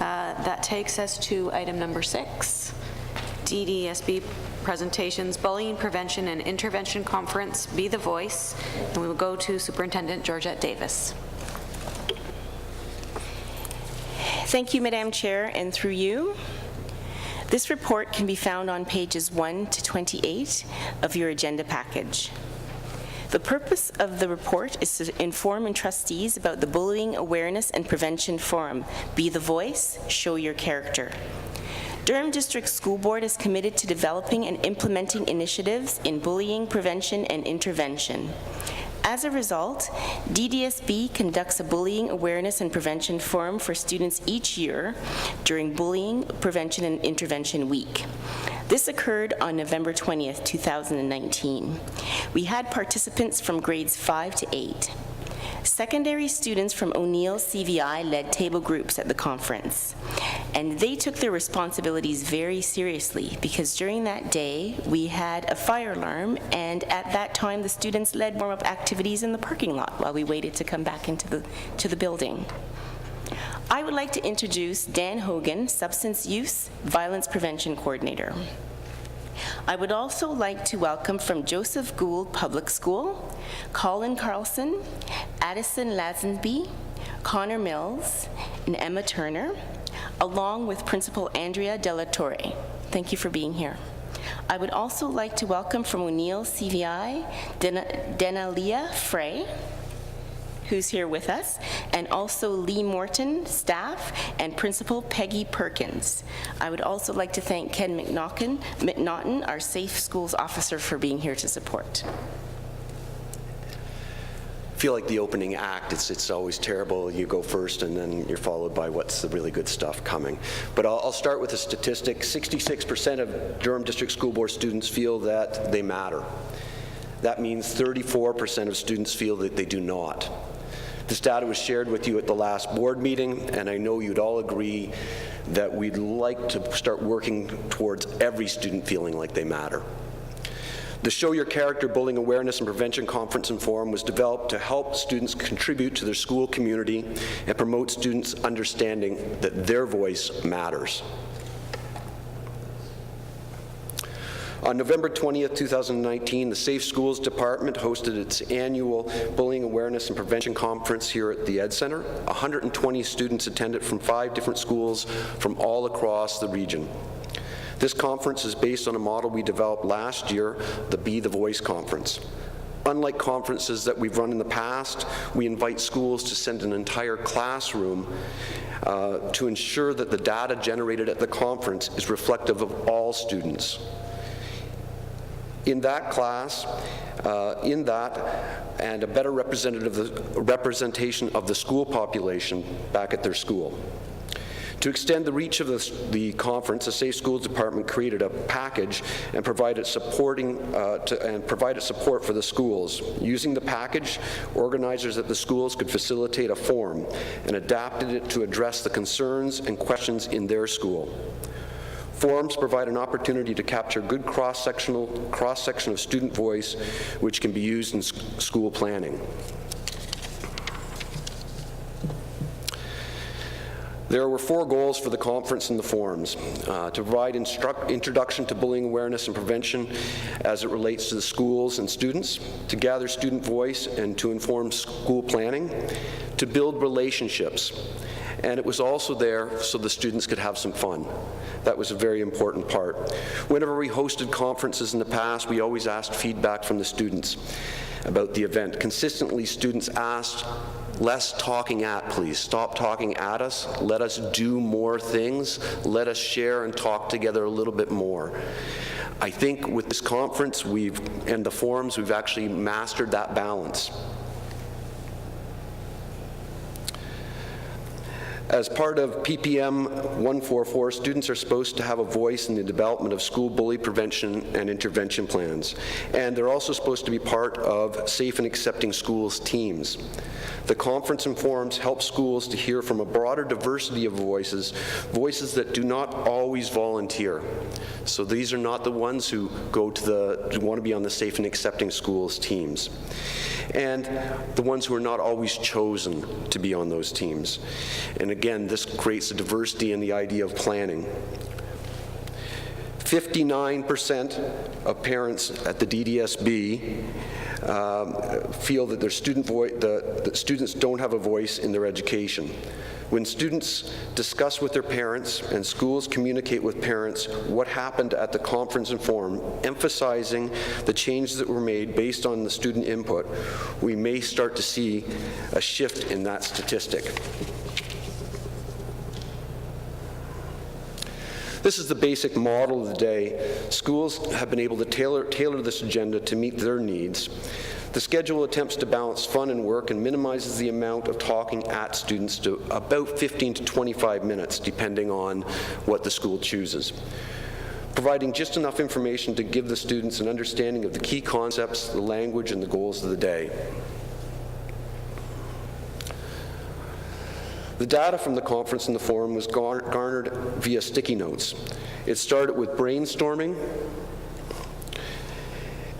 That takes us to item number 6, DDSB presentations, Bullying Prevention and Intervention Conference, Be the Voice, and we will go to Superintendent Georgette Davis. Thank you, Madam Chair, and through you. This report can be found on pages 1 to 28 of your agenda package. The purpose of the report is to inform trustees about the Bullying Awareness and Prevention Forum. Be the Voice, Show Your Character. Durham District School Board is committed to developing and implementing initiatives in bullying prevention and intervention. As a result, DDSB conducts a Bullying Awareness and Prevention Forum for students each year during Bullying Prevention and Intervention Week. This occurred on November 20th, 2019. We had participants from grades 5 to 8. Secondary students from O'Neill CVI led table groups at the conference, and they took their responsibilities very seriously because during that day we had a fire alarm, and at that time the students led warm-up activities in the parking lot while we waited to come back into the building. I would like to introduce Dan Hogan, Substance Use Violence Prevention Coordinator. I would also like to welcome from Joseph Gould Public School, Colin Carlson, Addison Lazenby, Connor Mills, and Emma Turner, along with Principal Andrea Della Torre. Thank you for being here. I would also like to welcome from O'Neill CVI, Denalia Frey, who's here with us, and also Lee Morton, staff, and Principal Peggy Perkins. I would also like to thank Ken McNaughton, our Safe Schools Officer, for being here to support. feel like the opening act, it's always terrible. You go first and then you're followed by what's the really good stuff coming. But I'll start with a statistic. 66% of Durham District School Board students feel that they matter. That means 34% of students feel that they do not. This data was shared with you at the last board meeting, and I know you'd all agree that we'd like to start working towards every student feeling like they matter. The Show Your Character Bullying Awareness and Prevention Conference and Forum was developed to help students contribute to their school community and promote students' understanding that their voice matters. On November 20th, 2019, the Safe Schools Department hosted its annual Bullying Awareness and Prevention Conference here at the Ed Center. 120 students attended from 5 different schools from all across the region. This conference is based on a model we developed last year, the Be the Voice Conference. Unlike conferences that we've run in the past, we invite schools to send an entire classroom to ensure that the data generated at the conference is reflective of all students. In that class, and a better representation of the school population back at their school. To extend the reach of the conference, the Safe Schools Department created a package and provided support for the schools. Using the package, organizers at the schools could facilitate a forum and adapted it to address the concerns and questions in their school. Forums provide an opportunity to capture good cross-section of student voice, which can be used in school planning. There were 4 goals for the conference and the forums: to provide introduction to bullying awareness and prevention as it relates to the schools and students, to gather student voice and to inform school planning, to build relationships. And it was also there so the students could have some fun. That was a very important part. Whenever we hosted conferences in the past, we always asked feedback from the students about the event. Consistently, students asked, less talking at, please. Stop talking at us. Let us do more things. Let us share and talk together a little bit more. I think with this conference and the forums, we've actually mastered that balance. As part of PPM 144, students are supposed to have a voice in the development of school bully prevention and intervention plans. And they're also supposed to be part of Safe and Accepting Schools teams. The conference and forums help schools to hear from a broader diversity of voices that do not always volunteer. So these are not the ones who want to be on the Safe and Accepting Schools teams. And the ones who are not always chosen to be on those teams. And again, this creates a diversity in the idea of planning. 59% of parents at the DDSB feel that their that students don't have a voice in their education. When students discuss with their parents and schools communicate with parents what happened at the conference and forum, emphasizing the changes that were made based on the student input, we may start to see a shift in that statistic. This is the basic model of the day. Schools have been able to tailor this agenda to meet their needs. The schedule attempts to balance fun and work and minimizes the amount of talking at students to about 15 to 25 minutes, depending on what the school chooses. Providing just enough information to give the students an understanding of the key concepts, the language, and the goals of the day. The data from the conference and the forum was garnered via sticky notes. It started with brainstorming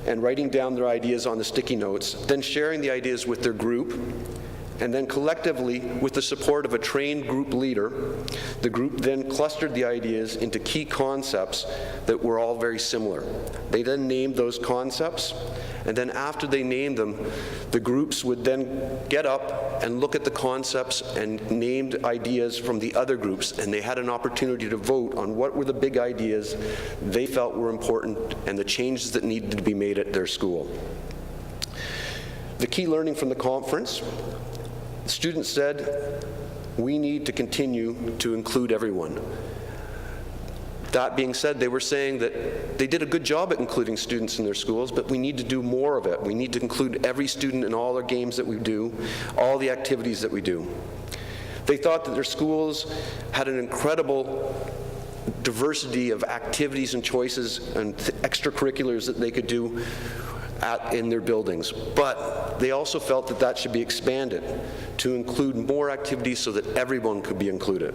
and writing down their ideas on the sticky notes, then sharing the ideas with their group, and then collectively, with the support of a trained group leader, the group then clustered the ideas into key concepts that were all very similar. They then named those concepts, and then after they named them, the groups would then get up and look at the concepts and named ideas from the other groups, and they had an opportunity to vote on what were the big ideas they felt were important and the changes that needed to be made at their school. The key learning from the conference, students said, we need to continue to include everyone. That being said, they were saying that they did a good job at including students in their schools, but we need to do more of it. We need to include every student in all our games that we do, all the activities that we do. They thought that their schools had an incredible diversity of activities and choices and extracurriculars that they could do in their buildings, but they also felt that that should be expanded to include more activities so that everyone could be included.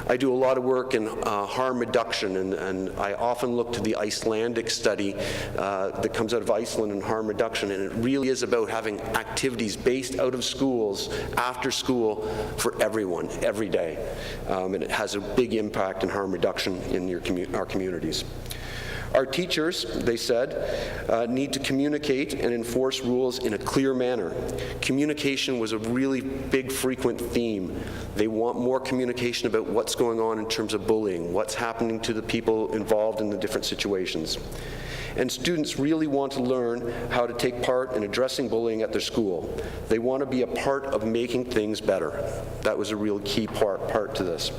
I do a lot of work in harm reduction, and I often look to the Icelandic study that comes out of Iceland in harm reduction, and it really is about having activities based out of schools, after school, for everyone, every day. And it has a big impact in harm reduction in our communities. Our teachers, they said, need to communicate and enforce rules in a clear manner. Communication was a really big, frequent theme. They want more communication about what's going on in terms of bullying, what's happening to the people involved in the different situations. And students really want to learn how to take part in addressing bullying at their school. They want to be a part of making things better. That was a real key part to this.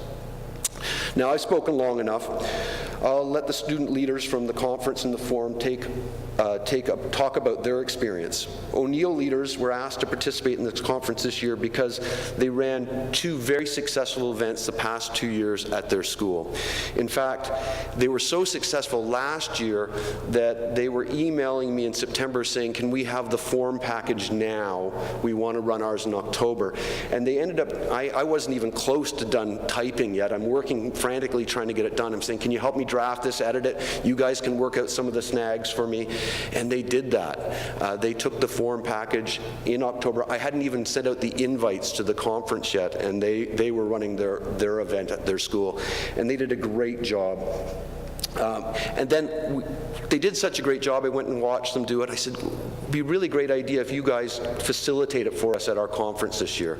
Now, I've spoken long enough. I'll let the student leaders from the conference and the forum talk about their experience. O'Neill leaders were asked to participate in this conference this year because they ran 2 very successful events the past 2 years at their school. In fact, they were so successful last year that they were emailing me in September saying, can we have the form package now? We want to run ours in October. And they ended up, I wasn't even close to done typing yet. I'm working frantically trying to get it done. I'm saying, can you help me draft this, edit it? You guys can work out some of the snags for me. And they did that. They took the form package in October. I hadn't even sent out the invites to the conference yet, and they were running their event at their school, and they did a great job. And then they did such a great job, I went and watched them do it. I said, it'd be a really great idea if you guys facilitate it for us at our conference this year.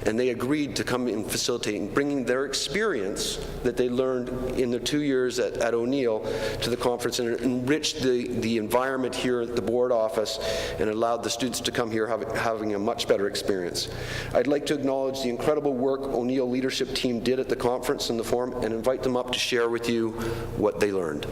And they agreed to come and facilitate, and bringing their experience that they learned in their 2 years at O'Neill to the conference, and enriched the environment here at the board office and allowed the students to come here having a much better experience. I'd like to acknowledge the incredible work O'Neill leadership team did at the conference and the forum, and invite them up to share with you what they learned.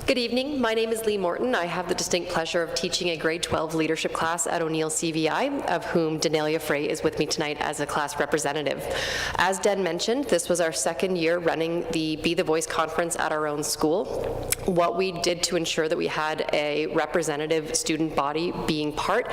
Good evening. My name is Lee Morton. I have the distinct pleasure of teaching a grade 12 leadership class at O'Neill CVI, of whom Danelia Frey is with me tonight as a class representative. As Den mentioned, this was our second year running the Be the Voice conference at our own school. What we did to ensure that we had a representative student body being part,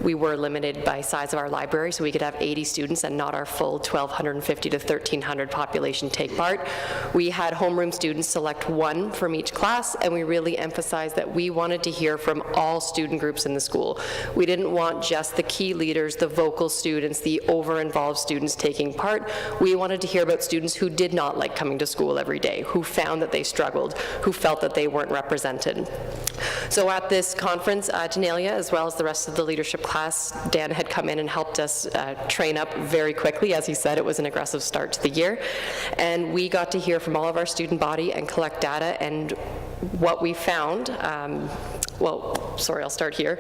we were limited by size of our library, so we could have 80 students and not our full 1,250 to 1,300 population take part. We had homeroom students select one from each class, and we really emphasized that we wanted to hear from all student groups in the school. We didn't want just the key leaders, the vocal students, the over-involved students taking part. We wanted to hear about students who did not like coming to school every day, who found that they struggled, who felt that they weren't represented. So at this conference, Danelia, as well as the rest of the leadership class, Dan had come in and helped us train up very quickly. As he said, it was an aggressive start to the year. And we got to hear from all of our student body and collect data, and what we found, I'll start here.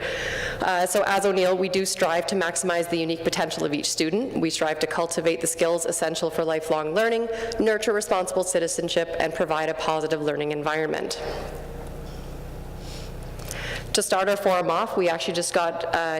So as O'Neill, we do strive to maximize the unique potential of each student. We strive to cultivate the skills essential for lifelong learning, nurture responsible citizenship, and provide a positive learning environment. To start our forum off, we actually just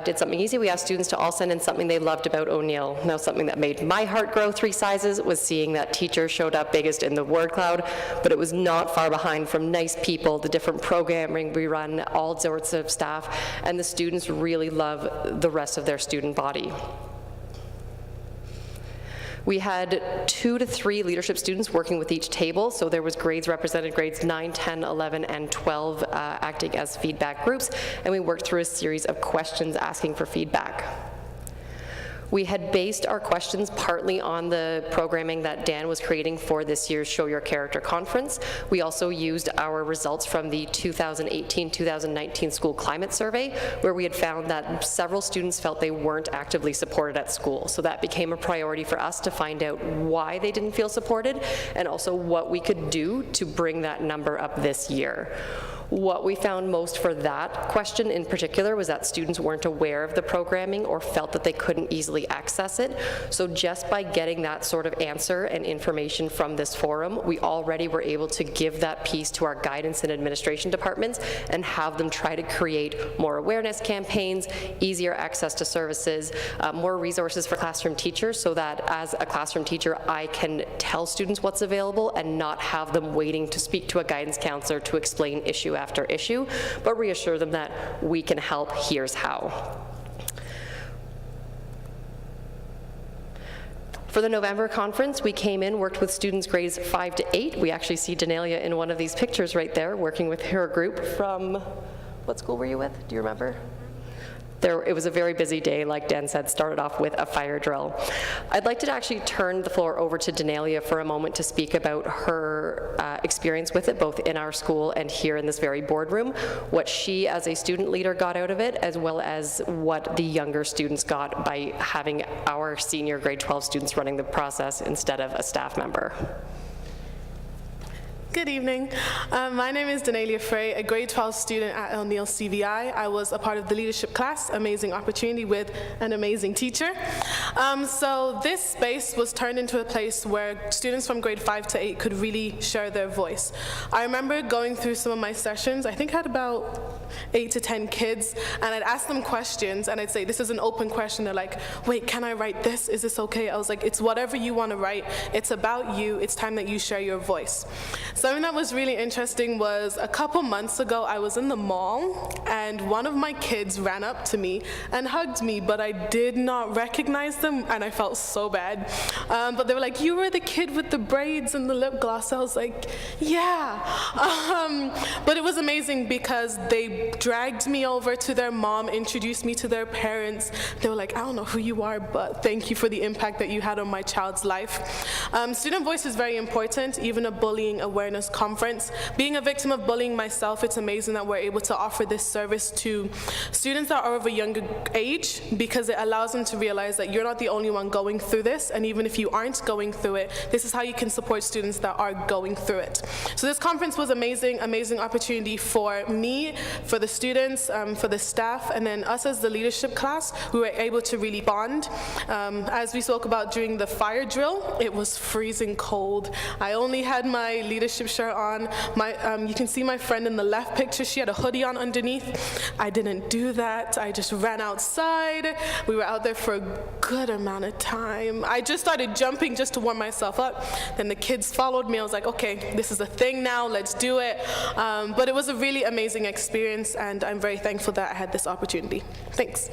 did something easy. We asked students to all send in something they loved about O'Neill. Now, something that made my heart grow 3 sizes was seeing that teacher showed up biggest in the word cloud, but it was not far behind from nice people, the different programming we run, all sorts of staff, and the students really love the rest of their student body. We had 2 to 3 leadership students working with each table, so there was grades represented, grades 9, 10, 11, and 12 acting as feedback groups, and we worked through a series of questions asking for feedback. We had based our questions partly on the programming that Dan was creating for this year's Show Your Character conference. We also used our results from the 2018-2019 school climate survey, where we had found that several students felt they weren't actively supported at school. So that became a priority for us to find out why they didn't feel supported, and also what we could do to bring that number up this year. What we found most for that question in particular was that students weren't aware of the programming or felt that they couldn't easily access it. So just by getting that sort of answer and information from this forum, we already were able to give that piece to our guidance and administration departments and have them try to create more awareness campaigns, easier access to services, more resources for classroom teachers, so that as a classroom teacher, I can tell students what's available and not have them waiting to speak to a guidance counselor to explain issue after issue, but reassure them that we can help, here's how. For the November conference, we came in, worked with students grades 5 to 8. We actually see Denalia in one of these pictures right there, working with her group from, what school were you with? Do you remember? It was a very busy day, like Dan said, started off with a fire drill. I'd like to actually turn the floor over to Denalia for a moment to speak about her experience with it, both in our school and here in this very boardroom, what she as a student leader got out of it, as well as what the younger students got by having our senior grade 12 students running the process instead of a staff member. Good evening. My name is Denalia Frey, a grade 12 student at O'Neill CVI. I was a part of the leadership class, amazing opportunity with an amazing teacher. So this space was turned into a place where students from grade 5 to 8 could really share their voice. I remember going through some of my sessions. I think I had about 8 to 10 kids, and I'd ask them questions, and I'd say, this is an open question. They're like, wait, can I write this? Is this okay? I was like, it's whatever you want to write. It's about you. It's time that you share your voice. Something that was really interesting was a couple months ago, I was in the mall, and one of my kids ran up to me and hugged me, but I did not recognize them, and I felt so bad. But they were like, you were the kid with the braids and the lip gloss. I was like, yeah. But it was amazing because they dragged me over to their mom, introduced me to their parents. They were like, I don't know who you are, but thank you for the impact that you had on my child's life. Student voice is very important, even a bullying awareness conference. Being a victim of bullying myself, it's amazing that we're able to offer this service to students that are of a younger age, because it allows them to realize that you're not the only one going through this, and even if you aren't going through it, this is how you can support students that are going through it. So this conference was amazing, amazing opportunity for me, for the students, for the staff, and then us as the leadership class. We were able to really bond. As we spoke about during the fire drill, it was freezing cold. I only had my leadership shirt on. You can see my friend in the left picture, she had a hoodie on underneath. I didn't do that. I just ran outside. We were out there for a good amount of time. I just started jumping just to warm myself up. Then the kids followed me. I was like, okay, this is a thing now, let's do it. But it was a really amazing experience, and I'm very thankful that I had this opportunity. Thanks.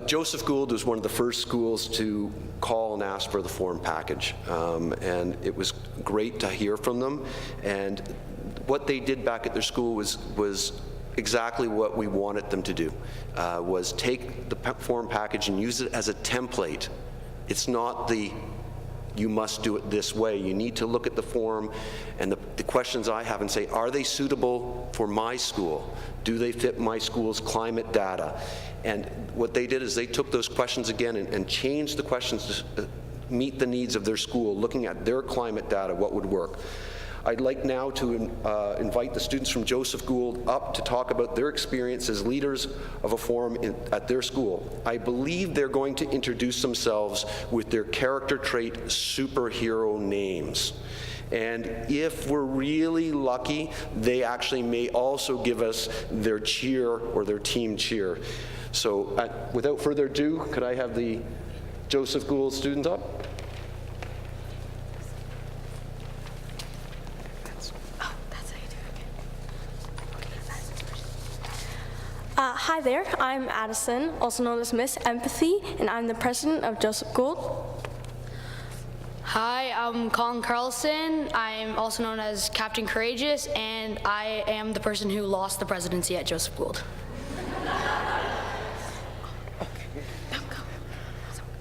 Joseph Gould was one of the first schools to call and ask for the form package, and it was great to hear from them. And what they did back at their school was exactly what we wanted them to do, was take the form package and use it as a template. It's not the you must do it this way. You need to look at the form and the questions I have and say, are they suitable for my school? Do they fit my school's climate data? And what they did is they took those questions again and changed the questions to meet the needs of their school, looking at their climate data, what would work. I'd like now to invite the students from Joseph Gould up to talk about their experience as leaders of a forum at their school. I believe they're going to introduce themselves with their character trait superhero names. And if we're really lucky, they actually may also give us their cheer or their team cheer. So without further ado, could I have the Joseph Gould students up? Hi there, I'm Addison, also known as Miss Empathy, and I'm the president of Joseph Gould. Hi, I'm Colin Carlson. I'm also known as Captain Courageous, and I am the person who lost the presidency at Joseph Gould.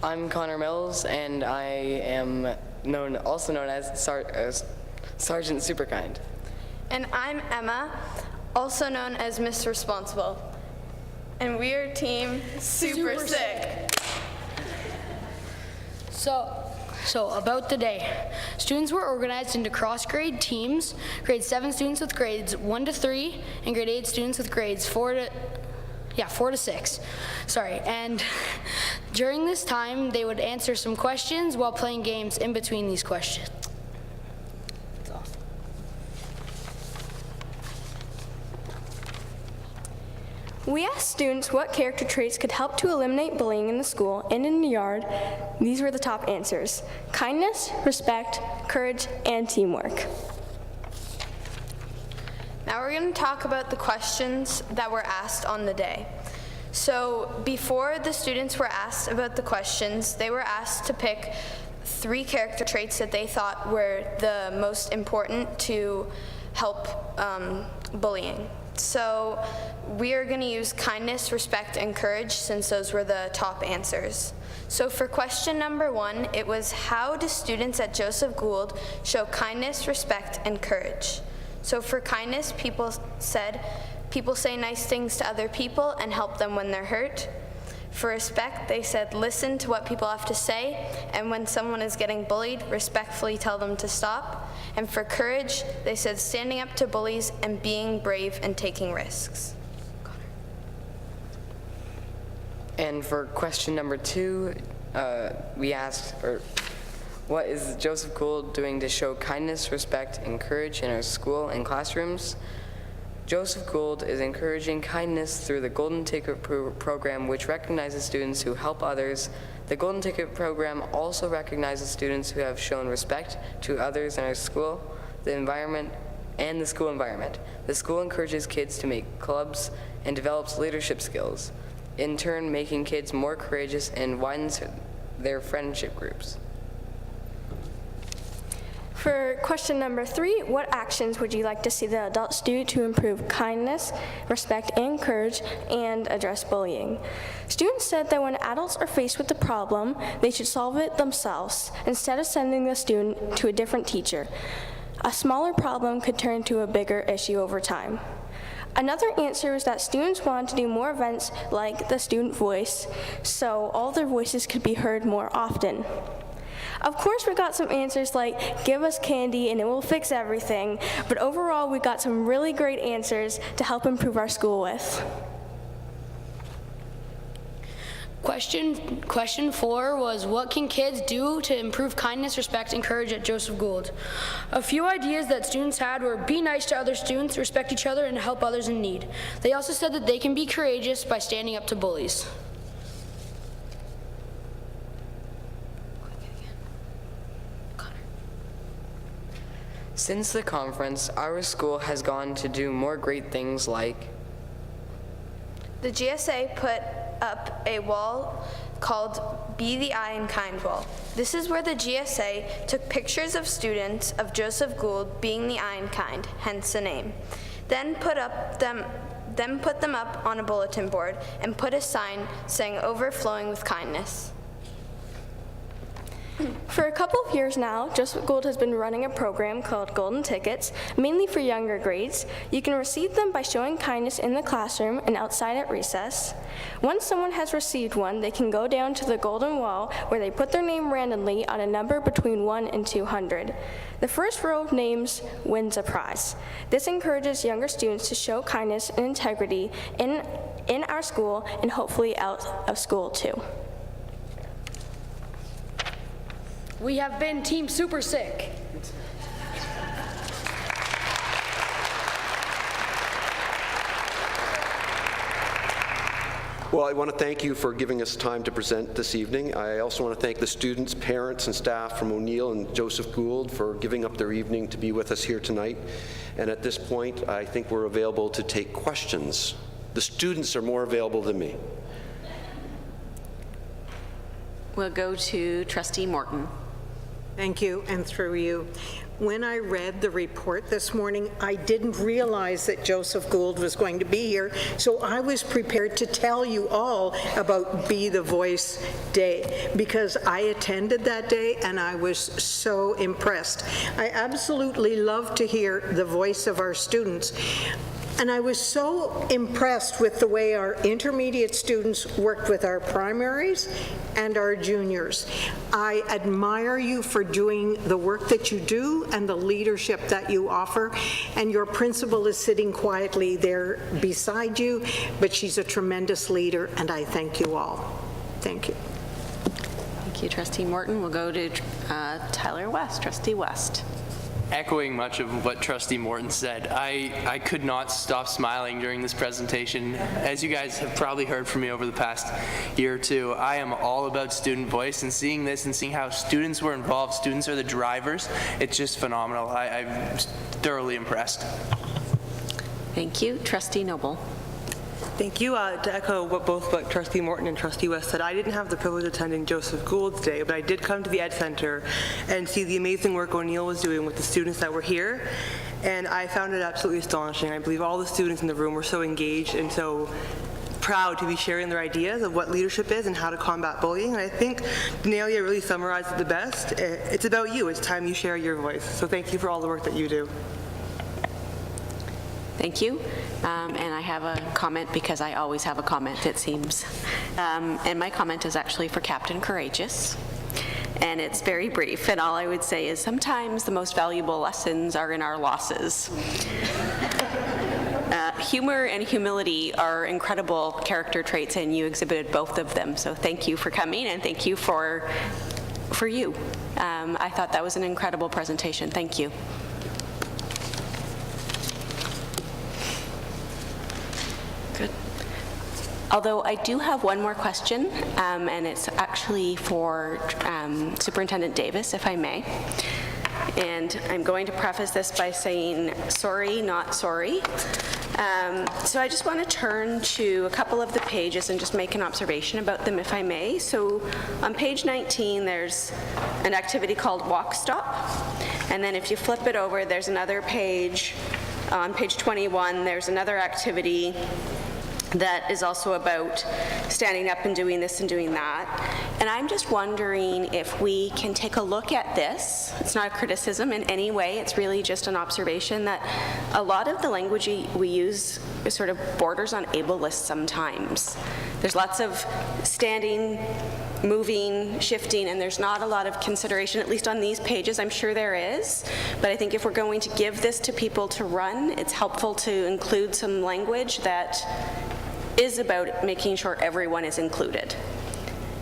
I'm Connor Mills, and I am also known as Sergeant Superkind. And I'm Emma, also known as Miss Responsible. And we are Team Super Sick. So about the day, students were organized into cross-grade teams, grade 7 students with grades 1 to 3, and grade 8 students with grades 4 to 6. Sorry, and during this time, they would answer some questions while playing games in between these questions. We asked students what character traits could help to eliminate bullying in the school and in the yard. These were the top answers: kindness, respect, courage, and teamwork. Now we're going to talk about the questions that were asked on the day. So before the students were asked about the questions, they were asked to pick 3 character traits that they thought were the most important to help bullying. So we are going to use kindness, respect, and courage since those were the top answers. So for question number 1, it was, how do students at Joseph Gould show kindness, respect, and courage? So for kindness, people say nice things to other people and help them when they're hurt. For respect, they said listen to what people have to say, and when someone is getting bullied, respectfully tell them to stop. And for courage, they said standing up to bullies and being brave and taking risks. And for question number 2, we asked, what is Joseph Gould doing to show kindness, respect, and courage in our school and classrooms? Joseph Gould is encouraging kindness through the Golden Ticket program, which recognizes students who help others. The Golden Ticket program also recognizes students who have shown respect to others in our school, the environment, and the school environment. The school encourages kids to make clubs and develops leadership skills, in turn making kids more courageous and widens their friendship groups. For question number 3, what actions would you like to see the adults do to improve kindness, respect, and courage, and address bullying? Students said that when adults are faced with a problem, they should solve it themselves instead of sending the student to a different teacher. A smaller problem could turn into a bigger issue over time. Another answer is that students wanted to do more events like the Student Voice, so all their voices could be heard more often. Of course, we got some answers like, give us candy and it will fix everything, but overall, we got some really great answers to help improve our school with. Question 4 was, what can kids do to improve kindness, respect, and courage at Joseph Gould? A few ideas that students had were be nice to other students, respect each other, and help others in need. They also said that they can be courageous by standing up to bullies. Since the conference, our school has gone to do more great things like The GSA put up a wall called Be the Eye and Kind Wall. This is where the GSA took pictures of students of Joseph Gould being the eye and kind, hence the name. Then put them up on a bulletin board and put a sign saying overflowing with kindness. For a couple of years now, Joseph Gould has been running a program called Golden Tickets, mainly for younger grades. You can receive them by showing kindness in the classroom and outside at recess. Once someone has received one, they can go down to the golden wall where they put their name randomly on a number between 1 and 200. The first row of names wins a prize. This encourages younger students to show kindness and integrity in our school and hopefully out of school too. We have been Team Super Sick. Well, I want to thank you for giving us time to present this evening. I also want to thank the students, parents, and staff from O'Neill and Joseph Gould for giving up their evening to be with us here tonight. And at this point, I think we're available to take questions. The students are more available than me. We'll go to Trustee Morton. Thank you, and through you. When I read the report this morning, I didn't realize that Joseph Gould was going to be here, so I was prepared to tell you all about Be the Voice Day, because I attended that day and I was so impressed. I absolutely love to hear the voice of our students. And I was so impressed with the way our intermediate students worked with our primaries and our juniors. I admire you for doing the work that you do and the leadership that you offer, and your principal is sitting quietly there beside you, but she's a tremendous leader, and I thank you all. Thank you. Thank you, Trustee Morton. We'll go to Tyler West. Trustee West. Echoing much of what Trustee Morton said, I could not stop smiling during this presentation. As you guys have probably heard from me over the past year or two, I am all about student voice, and seeing this and seeing how students were involved, students are the drivers, it's just phenomenal. I'm thoroughly impressed. Thank you. Trustee Noble. Thank you. To echo what Trustee Morton and Trustee West said, I didn't have the privilege of attending Joseph Gould's Day, but I did come to the Ed Center and see the amazing work O'Neill was doing with the students that were here, and I found it absolutely astonishing. I believe all the students in the room were so engaged and so proud to be sharing their ideas of what leadership is and how to combat bullying. And I think Denalia really summarized it the best. It's about you. It's time you share your voice. So thank you for all the work that you do. Thank you. And I have a comment because I always have a comment, it seems. And my comment is actually for Captain Courageous. And it's very brief. And all I would say is sometimes the most valuable lessons are in our losses. Humor and humility are incredible character traits, and you exhibited both of them. So thank you for coming, and thank you for you. I thought that was an incredible presentation. Thank you. Good. Although I do have one more question, and it's actually for Superintendent Davis, if I may. And I'm going to preface this by saying sorry, not sorry. So I just want to turn to a couple of the pages and just make an observation about them, if I may. So on page 19, there's an activity called Walk Stop. And then if you flip it over, there's another page. On page 21, there's another activity that is also about standing up and doing this and doing that. And I'm just wondering if we can take a look at this. It's not a criticism in any way, it's really just an observation that a lot of the language we use sort of borders on ableist sometimes. There's lots of standing, moving, shifting, and there's not a lot of consideration, at least on these pages. I'm sure there is, but I think if we're going to give this to people to run, it's helpful to include some language that is about making sure everyone is included.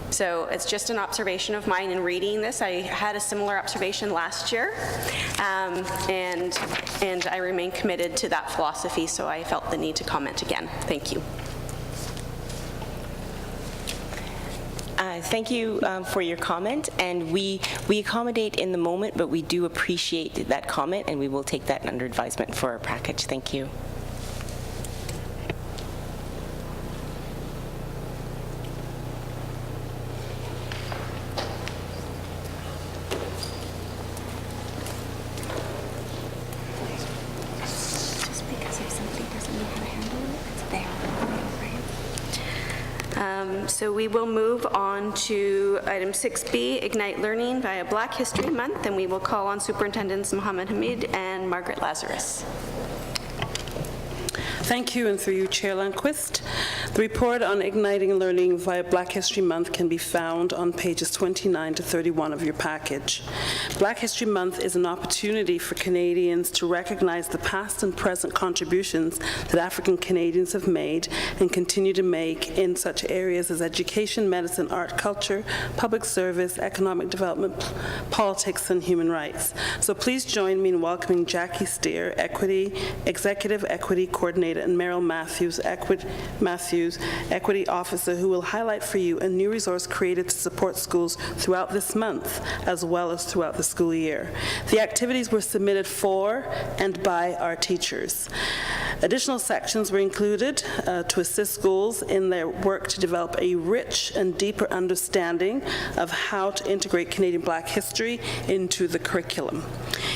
So it's just an observation of mine in reading this. I had a similar observation last year, and I remain committed to that philosophy, so I felt the need to comment again. Thank you. Thank you for your comment, and we accommodate in the moment, but we do appreciate that comment, and we will take that under advisement for our package. Thank you. So we will move on to item 6B, Ignite Learning via Black History Month, and we will call on Superintendents Mohammed Hamid and Margaret Lazarus. Thank you, and through you, Chair Lundquist. The report on Igniting Learning via Black History Month can be found on pages 29 to 31 of your package. Black History Month is an opportunity for Canadians to recognize the past and present contributions that African Canadians have made and continue to make in such areas as education, medicine, art, culture, public service, economic development, politics, and human rights. So please join me in welcoming Jackie Steer, Executive Equity Coordinator, and Meryl Matthews, Equity Officer, who will highlight for you a new resource created to support schools throughout this month, as well as throughout the school year. The activities were submitted for and by our teachers. Additional sections were included to assist schools in their work to develop a rich and deeper understanding of how to integrate Canadian Black history into the curriculum.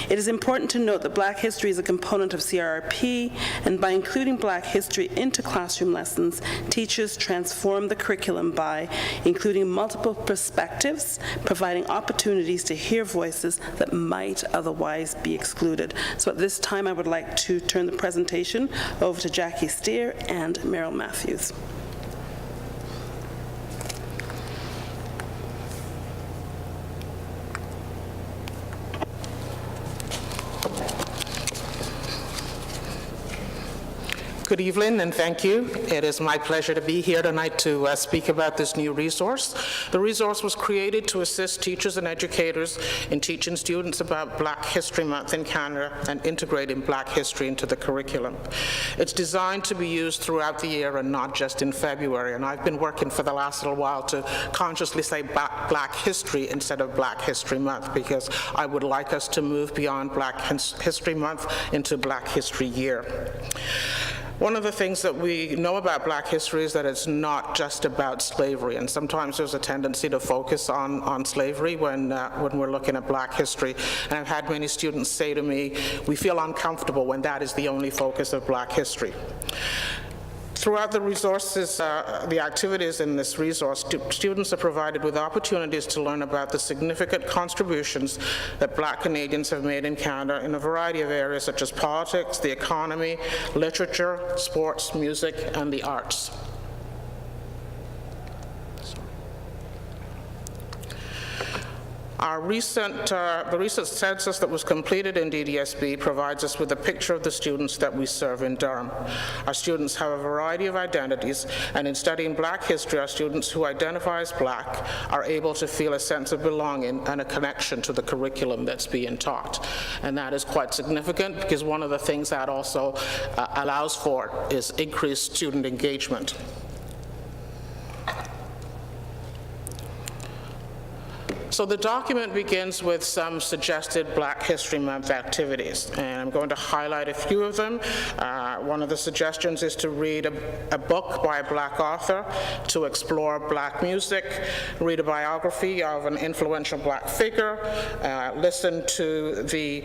It is important to note that Black history is a component of CRRP, and by including including Black history into classroom lessons, teachers transform the curriculum by including multiple perspectives, providing opportunities to hear voices that might otherwise be excluded. So at this time, I would like to turn the presentation over to Jackie Steer and Meryl Matthews. Good evening, and thank you. It is my pleasure to be here tonight to speak about this new resource. The resource was created to assist teachers and educators in teaching students about Black History Month in Canada and integrating Black history into the curriculum. It's designed to be used throughout the year and not just in February, and I've been working for the last little while to consciously say Black History instead of Black History Month, because I would like us to move beyond Black History Month into Black History Year. One of the things that we know about Black history is that it's not just about slavery, and sometimes there's a tendency to focus on slavery when we're looking at Black history. And I've had many students say to me, we feel uncomfortable when that is the only focus of Black history. Throughout the resources, the activities in this resource, students are provided with opportunities to learn about the significant contributions that Black Canadians have made in Canada in a variety of areas such as politics, the economy, literature, sports, music, and the arts. The recent census that was completed in DDSB provides us with a picture of the students that we serve in Durham. Our students have a variety of identities, and in studying Black history, our students who identify as Black are able to feel a sense of belonging and a connection to the curriculum that's being taught. And that is quite significant, because one of the things that also allows for is increased student engagement. So the document begins with some suggested Black History Month activities, and I'm going to highlight a few of them. One of the suggestions is to read a book by a Black author, to explore Black music, read a biography of an influential Black figure, listen to the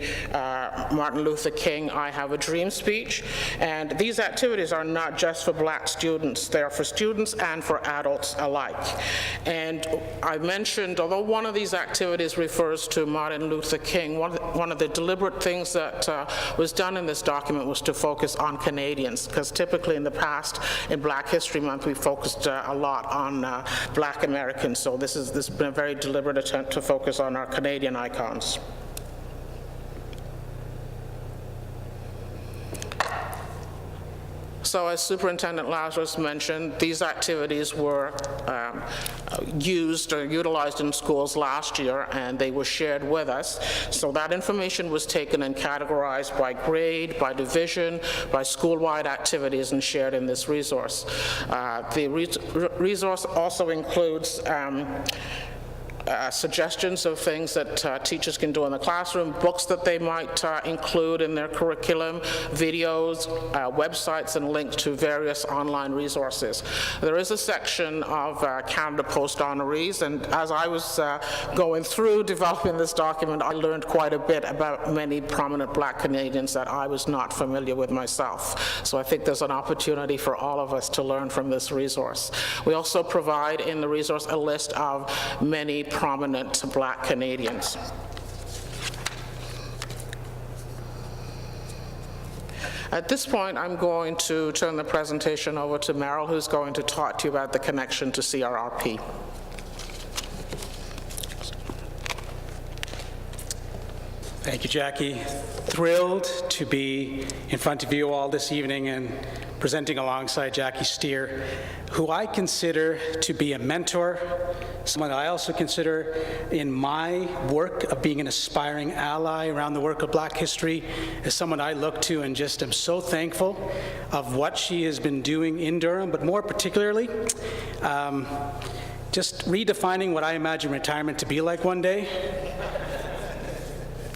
Martin Luther King I Have a Dream speech. And these activities are not just for Black students, they're for students and for adults alike. And I mentioned, although one of these activities refers to Martin Luther King, one of the deliberate things that was done in this document was to focus on Canadians, because typically in the past, in Black History Month, we focused a lot on Black Americans, so this has been a very deliberate attempt to focus on our Canadian icons. So as Superintendent Lazarus mentioned, these activities were used or utilized in schools last year, and they were shared with us. So that information was taken and categorized by grade, by division, by school-wide activities, and shared in this resource. The resource also includes suggestions of things that teachers can do in the classroom, books that they might include in their curriculum, videos, websites, and links to various online resources. There is a section of Canada Post honorees, and as I was going through developing this document, I learned quite a bit about many prominent Black Canadians that I was not familiar with myself. So I think there's an opportunity for all of us to learn from this resource. We also provide in the resource a list of many prominent Black Canadians. At this point, I'm going to turn the presentation over to Meryl, who's going to talk to you about the connection to CRRP. Thank you, Jackie. Thrilled to be in front of you all this evening and presenting alongside Jackie Steer, who I consider to be a mentor, someone I also consider in my work of being an aspiring ally around the work of Black history, as someone I look to and just am so thankful of what she has been doing in Durham, but more particularly, just redefining what I imagine retirement to be like one day.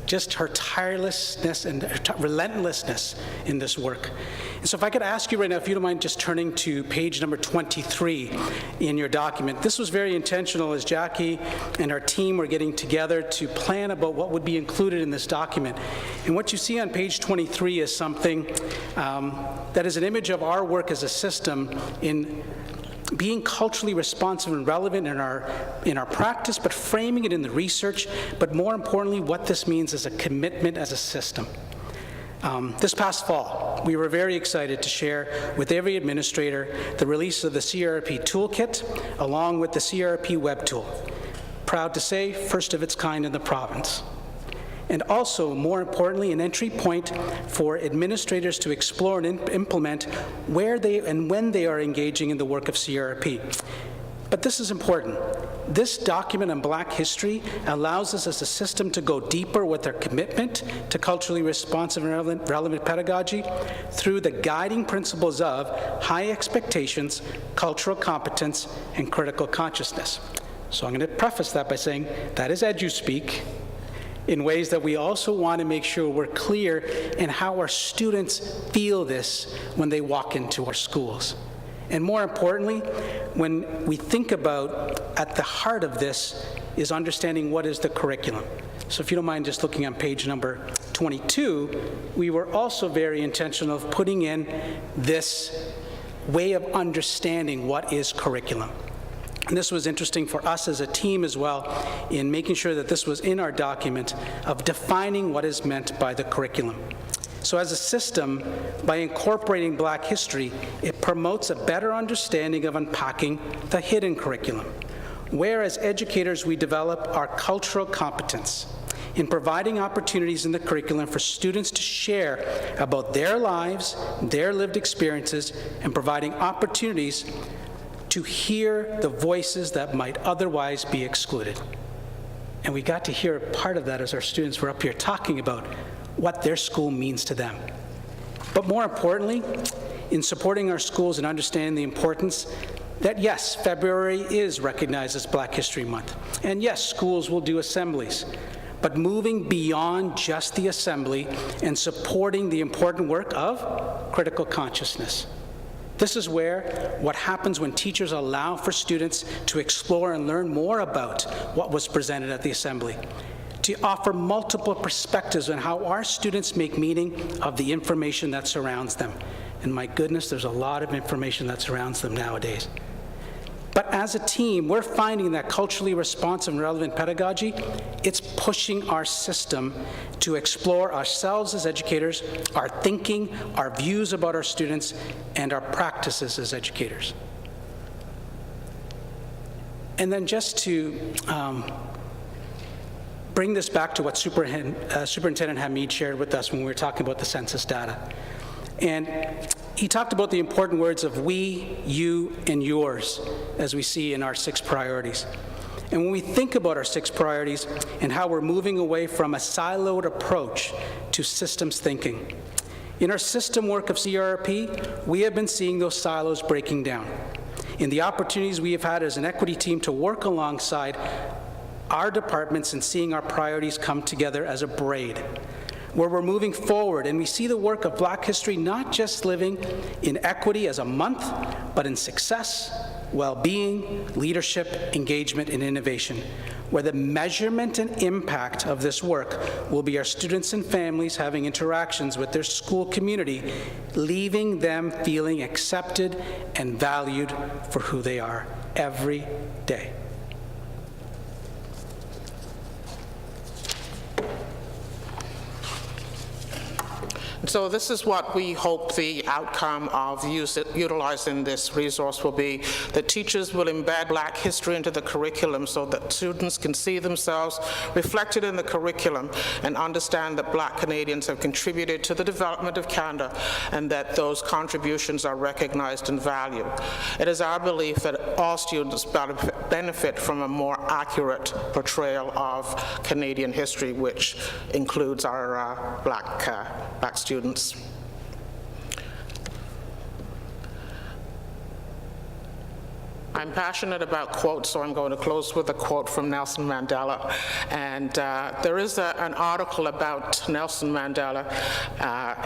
just her tirelessness and relentlessness in this work. And so if I could ask you right now, if you don't mind just turning to page number 23 in your document. This was very intentional as Jackie and our team were getting together to plan about what would be included in this document. And what you see on page 23 is something that is an image of our work as a system in being culturally responsive and relevant in our practice, but framing it in the research, but more importantly, what this means as a commitment as a system. This past fall, we were very excited to share with every administrator the release of the CRP Toolkit, along with the CRP Web Tool. Proud to say, first of its kind in the province. And also, more importantly, an entry point for administrators to explore and implement where they and when they are engaging in the work of CRP. But this is important. This document on Black history allows us as a system to go deeper with our commitment to culturally responsive and relevant pedagogy through the guiding principles of high expectations, cultural competence, and critical consciousness. So I'm going to preface that by saying that is edu-speak, in ways that we also want to make sure we're clear in how our students feel this when they walk into our schools. And more importantly, when we think about at the heart of this is understanding what is the curriculum. So if you don't mind just looking on page number 22, we were also very intentional of putting in this way of understanding what is curriculum. And this was interesting for us as a team as well in making sure that this was in our document of defining what is meant by the curriculum. So as a system, by incorporating Black history, it promotes a better understanding of unpacking the hidden curriculum, where as educators we develop our cultural competence in providing opportunities in the curriculum for students to share about their lives, their lived experiences, and providing opportunities to hear the voices that might otherwise be excluded. And we got to hear part of that as our students were up here talking about what their school means to them. But more importantly, in supporting our schools and understanding the importance that yes, February is recognized as Black History Month. And yes, schools will do assemblies, but moving beyond just the assembly and supporting the important work of critical consciousness. This is where what happens when teachers allow for students to explore and learn more about what was presented at the assembly, to offer multiple perspectives on how our students make meaning of the information that surrounds them. And my goodness, there's a lot of information that surrounds them nowadays. But as a team, we're finding that culturally responsive and relevant pedagogy, it's pushing our system to explore ourselves as educators, our thinking, our views about our students, and our practices as educators. And then just to bring this back to what Superintendent Hamid shared with us when we were talking about the census data. And he talked about the important words of we, you, and yours, as we see in our 6 priorities. And when we think about our 6 priorities and how we're moving away from a siloed approach to systems thinking, in our system work of CRP, we have been seeing those silos breaking down. In the opportunities we have had as an equity team to work alongside our departments and seeing our priorities come together as a braid, where we're moving forward and we see the work of Black history not just living in equity as a month, but in success, well-being, leadership, engagement, and innovation, where the measurement and impact of this work will be our students and families having interactions with their school community, leaving them feeling accepted and valued for who they are every day. So this is what we hope the outcome of utilizing this resource will be, that teachers will embed Black history into the curriculum so that students can see themselves reflected in the curriculum and understand that Black Canadians have contributed to the development of Canada and that those contributions are recognized and valued. It is our belief that all students benefit from a more accurate portrayal of Canadian history, which includes our Black students. I'm passionate about quotes, so I'm going to close with a quote from Nelson Mandela. And there is an article about Nelson Mandela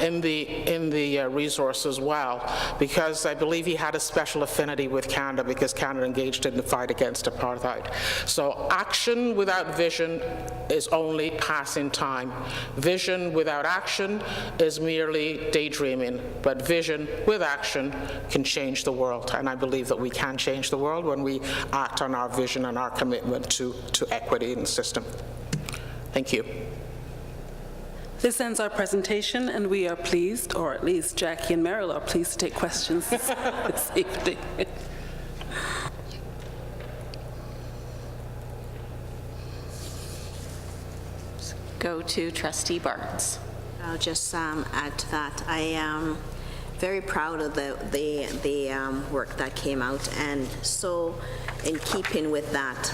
in the resource as well, because I believe he had a special affinity with Canada because Canada engaged in the fight against apartheid. So action without vision is only passing time. Vision without action is merely daydreaming, but vision with action can change the world. And I believe that we can change the world when we act on our vision and our commitment to equity in the system. Thank you. This ends our presentation, and we are pleased, or at least Jackie and Meryl are pleased to take questions this evening. Go to Trustee Barnes. I'll just add to that. I am very proud of the work that came out, and so in keeping with that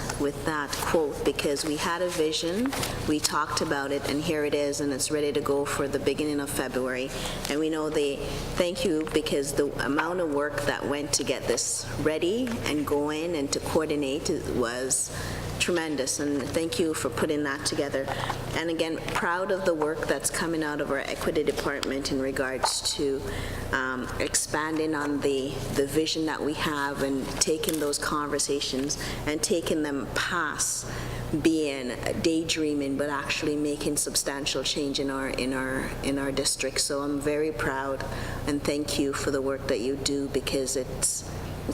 quote, because we had a vision, we talked about it, and here it is, and it's ready to go for the beginning of February. And we know thank you, because the amount of work that went to get this ready and going and to coordinate was tremendous, and thank you for putting that together. And again, proud of the work that's coming out of our equity department in regards to expanding on the vision that we have and taking those conversations and taking them past being daydreaming, but actually making substantial change in our district. So I'm very proud, and thank you for the work that you do, because it's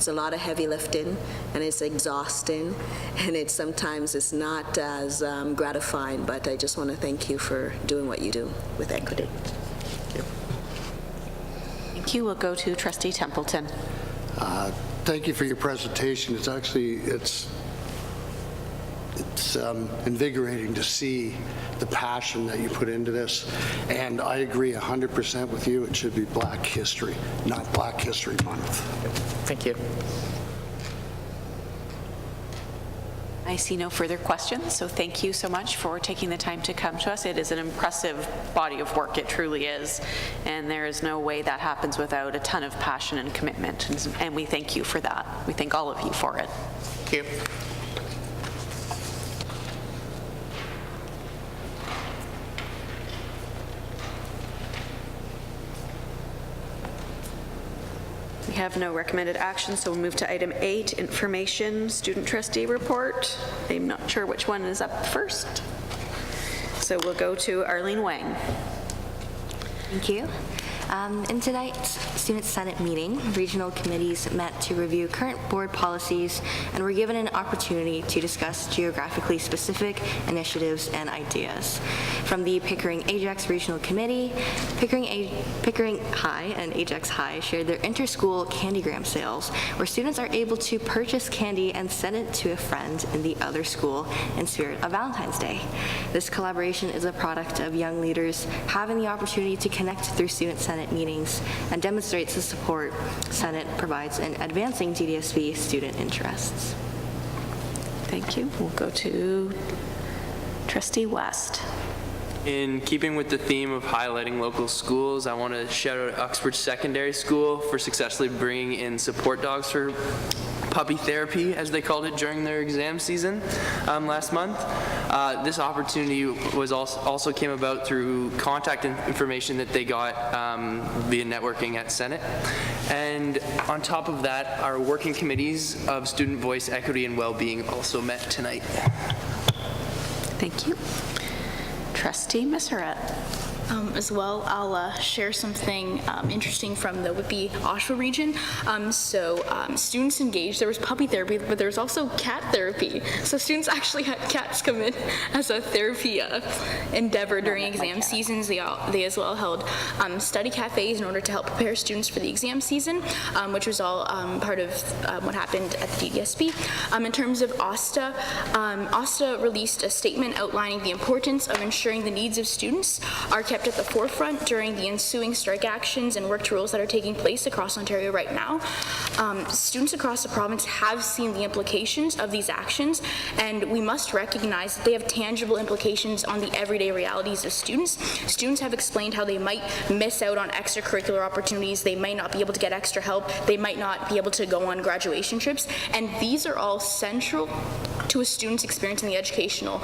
a lot of heavy lifting, and it's exhausting, and sometimes it's not as gratifying, but I just want to thank you for doing what you do with equity. Thank you. Thank you. We'll go to Trustee Templeton. Thank you for your presentation. It's invigorating to see the passion that you put into this, and I agree 100% with you. It should be Black History, not Black History Month. Thank you. I see no further questions, so thank you so much for taking the time to come to us. It is an impressive body of work, it truly is, and there is no way that happens without a ton of passion and commitment, and we thank you for that. We thank all of you for it. Thank you. We have no recommended action, so we'll move to item 8, information, student trustee report. I'm not sure which one is up first. So we'll go to Arlene Wang. Thank you. In tonight's Student Senate meeting, regional committees met to review current board policies and were given an opportunity to discuss geographically specific initiatives and ideas. From the Pickering-Ajax Regional Committee, Pickering High and Ajax High shared their inter-school candygram sales, where students are able to purchase candy and send it to a friend in the other school in spirit of Valentine's Day. This collaboration is a product of young leaders having the opportunity to connect through Student Senate meetings and demonstrates the support Senate provides in advancing DDSB student interests. Thank you. We'll go to Trustee West. In keeping with the theme of highlighting local schools, I want to shout out Uxbridge Secondary School for successfully bringing in support dogs for puppy therapy, as they called it, during their exam season last month. This opportunity was also came about through contact information that they got via networking at Senate. And on top of that, our working committees of student voice, equity, and well-being also met tonight. Thank you. Trustee Messeret. As well, I'll share something interesting from the Whitby-Oshawa region. Students engaged. There was puppy therapy, but there was also cat therapy. So students actually had cats come in as a therapy endeavor during exam seasons. They as well held study cafes in order to help prepare students for the exam season, which was all part of what happened at the DDSB. In terms of OSTA, OSTA released a statement outlining the importance of ensuring the needs of students are kept kept at the forefront during the ensuing strike actions and work to rules that are taking place across Ontario right now. Students across the province have seen the implications of these actions, and we must recognize that they have tangible implications on the everyday realities of students. Students have explained how they might miss out on extracurricular opportunities, they might not be able to get extra help, they might not be able to go on graduation trips, and these are all central to a student's experience in the educational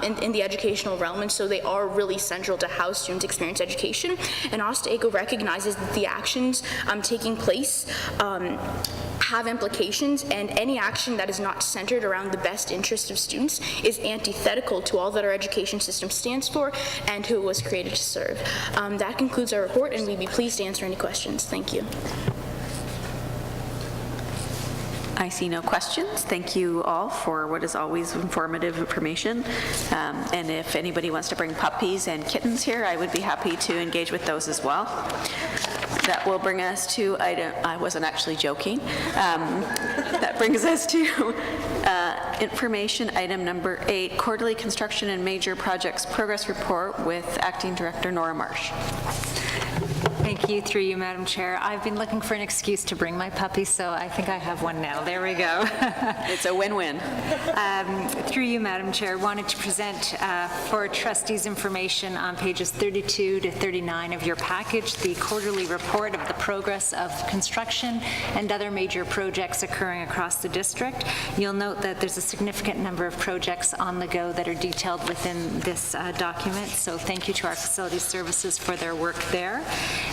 in the educational realm, and so they are really central to how students experience education. And OPSBA recognizes that the actions taking place have implications, and any action that is not centered around the best interest of students is antithetical to all that our education system stands for and who it was created to serve. That concludes our report, and we'd be pleased to answer any questions. Thank you. I see no questions. Thank you all for what is always informative information. And if anybody wants to bring puppies and kittens here, I would be happy to engage with those as well. That will bring us to item, I wasn't actually joking. That brings us to information item number 8, quarterly construction and major projects progress report with Acting Director Nora Marsh. Thank you, through you, Madam Chair. I've been looking for an excuse to bring my puppy, so I think I have one now. There we go. It's a win-win. Through you, Madam Chair, wanted to present for trustees' information on pages 32 to 39 of your package the quarterly report of the progress of construction and other major projects occurring across the district. You'll note that there's a significant number of projects on the go that are detailed within this document, so thank you to our facility services for their work there.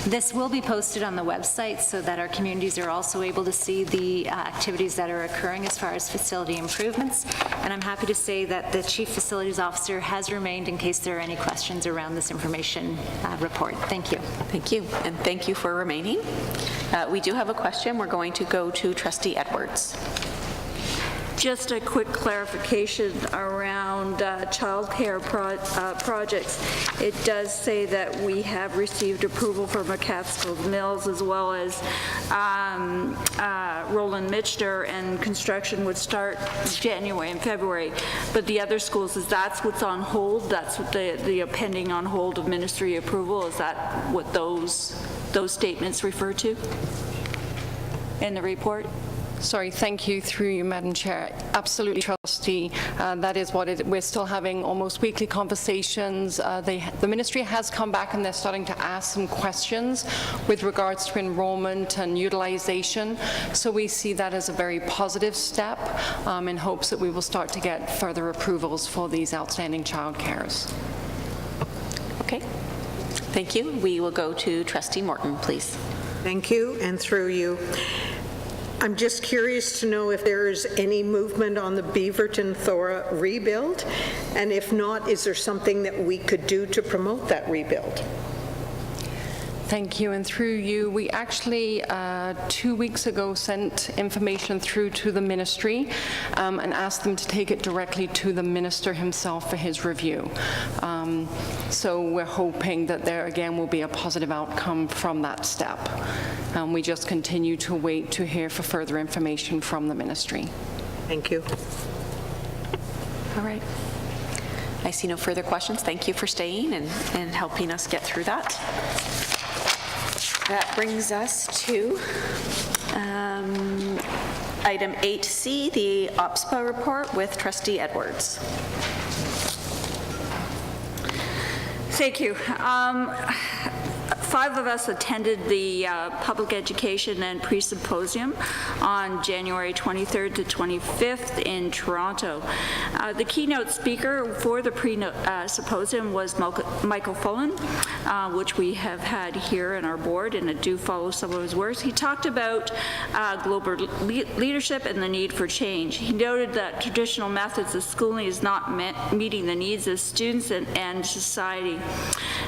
This will be posted on the website so that our communities are also able to see the activities that are occurring as far as facility improvements. And I'm happy to say that the Chief Facilities Officer has remained in case there are any questions around this information report. Thank you. Thank you, and thank you for remaining. We do have a question. We're going to go to Trustee Edwards. Just a quick clarification around childcare projects. It does say that we have received approval for McCaskill Mills as well as Roland Michener, and construction would start January and February. But the other schools, that's what's on hold? That's what the pending on hold of ministry approval? Is that what those statements refer to in the report? Sorry, thank you, through you, Madam Chair. Absolutely, Trustee. That is what we're still having almost weekly conversations. The ministry has come back and they're starting to ask some questions with regards to enrollment and utilization. So we see that as a very positive step in hopes that we will start to get further approvals for these outstanding child cares. Okay. Thank you. We will go to Trustee Morton, please. Thank you, and through you. I'm just curious to know if there is any movement on the Beaverton-Thora rebuild, and if not, is there something that we could do to promote that rebuild? Thank you, and through you, we actually 2 weeks ago sent information through to the ministry and asked them to take it directly to the minister himself for his review. So we're hoping that there again will be a positive outcome from that step. We just continue to wait to hear for further information from the ministry. Thank you. All right. I see no further questions. Thank you for staying and helping us get through that. That brings us to item 8C, the OPSBA report with Trustee Edwards. Thank you. 5 of us attended the Public Education and Pre-Symposium on January 23rd to 25th in Toronto. The keynote speaker for the pre-symposium was Michael Fullen, which we have had here in our board, and I do follow some of his works. He talked about global leadership and the need for change. He noted that traditional methods of schooling is not meeting the needs of students and society.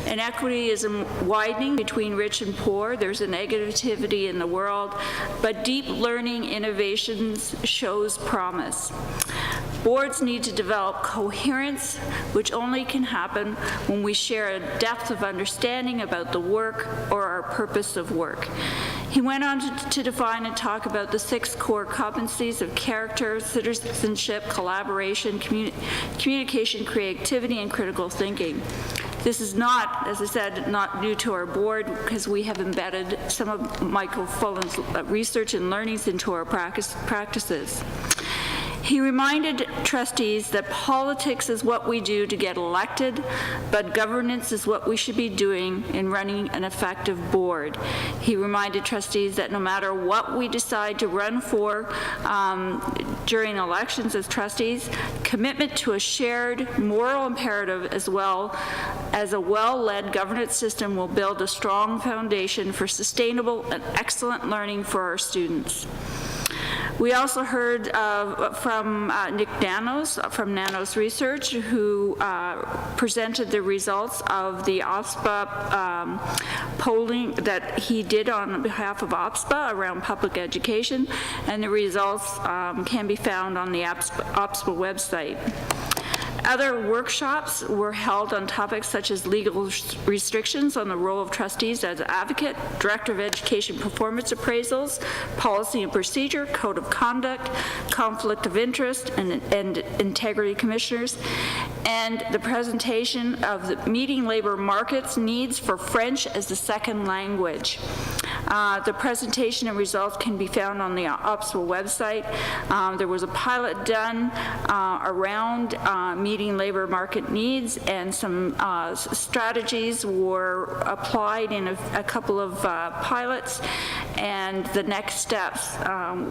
Inequity is widening between rich and poor. There's a negativity in the world, but deep learning innovations shows promise. Boards need to develop coherence, which only can happen when we share a depth of understanding about the work or our purpose of work. He went on to define and talk about the 6 core competencies of character, citizenship, collaboration, communication, creativity, and critical thinking. This is not, as I said, not new to our board, because we have embedded some of Michael Fullen's research and learnings into our practices. He reminded trustees that politics is what we do to get elected, but governance is what we should be doing in running an effective board. He reminded trustees that no matter what we decide to run for during elections as trustees, commitment to a shared moral imperative as well as a well-led governance system will build a strong foundation for sustainable and excellent learning for our students. We also heard from Nick Nanos from Nanos Research, who presented the results of the OPSBA polling that he did on behalf of OPSBA around public education, and the results can be found on the OPSBA website. Other workshops were held on topics such as legal restrictions on the role of trustees as advocate, director of education performance appraisals, policy and procedure, code of conduct, conflict of interest, and integrity commissioners, and the presentation of the meeting labor markets needs for French as a second language. The presentation and results can be found on the OPSBA website. There was a pilot done around meeting labor market needs, and some strategies were applied in a couple of pilots, and the next steps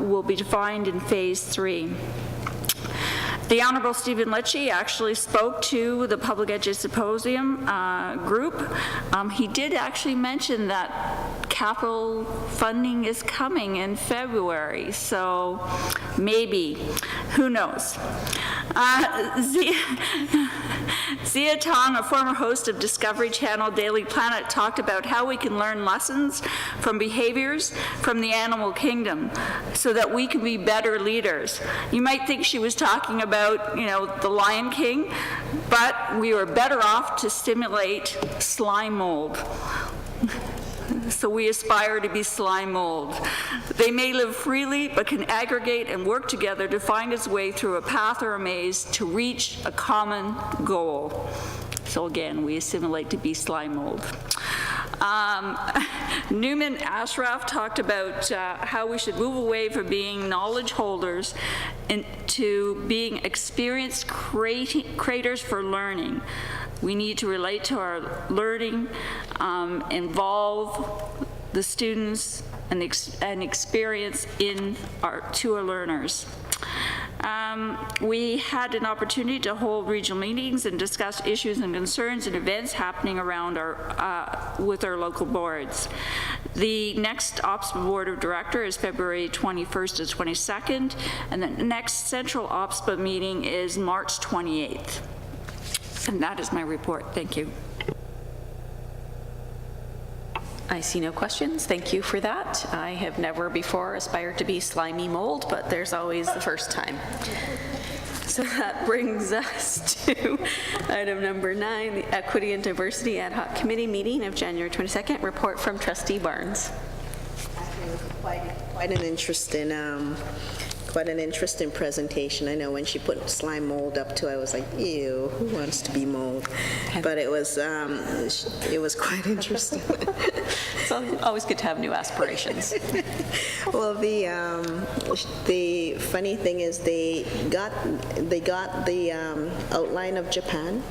will be defined in phase 3. The Honorable Stephen Lecce actually spoke to the Public Education Symposium group. He did actually mention that capital funding is coming in February, so maybe, who knows. Zia Tong, a former host of Discovery Channel Daily Planet, talked about how we can learn lessons from behaviors from the animal kingdom so that we can be better leaders. You might think she was talking about, the Lion King, but we were better off to stimulate slime mold. So we aspire to be slime mold. They may live freely, but can aggregate and work together to find its way through a path or a maze to reach a common goal. So again, we assimilate to be slime mold. Newman Ashraf talked about how we should move away from being knowledge holders into being experienced creators for learning. We need to relate to our learning, involve the students and experience to our learners. We had an opportunity to hold regional meetings and discuss issues and concerns and events happening around with our local boards. The next OPSBA Board of Director is February 21st to 22nd, and the next Central OPSBA meeting is March 28th. And that is my report. Thank you. I see no questions. Thank you for that. I have never before aspired to be slimy mold, but there's always the first time. So that brings us to item number 9, the Equity and Diversity Ad Hoc Committee meeting of January 22nd. Report from Trustee Barnes. Quite an interesting presentation. I know when she put slime mold up to, I was like, ew, who wants to be mold? But it was quite interesting. It's always good to have new aspirations. Well, the funny thing is they got the outline of Japan,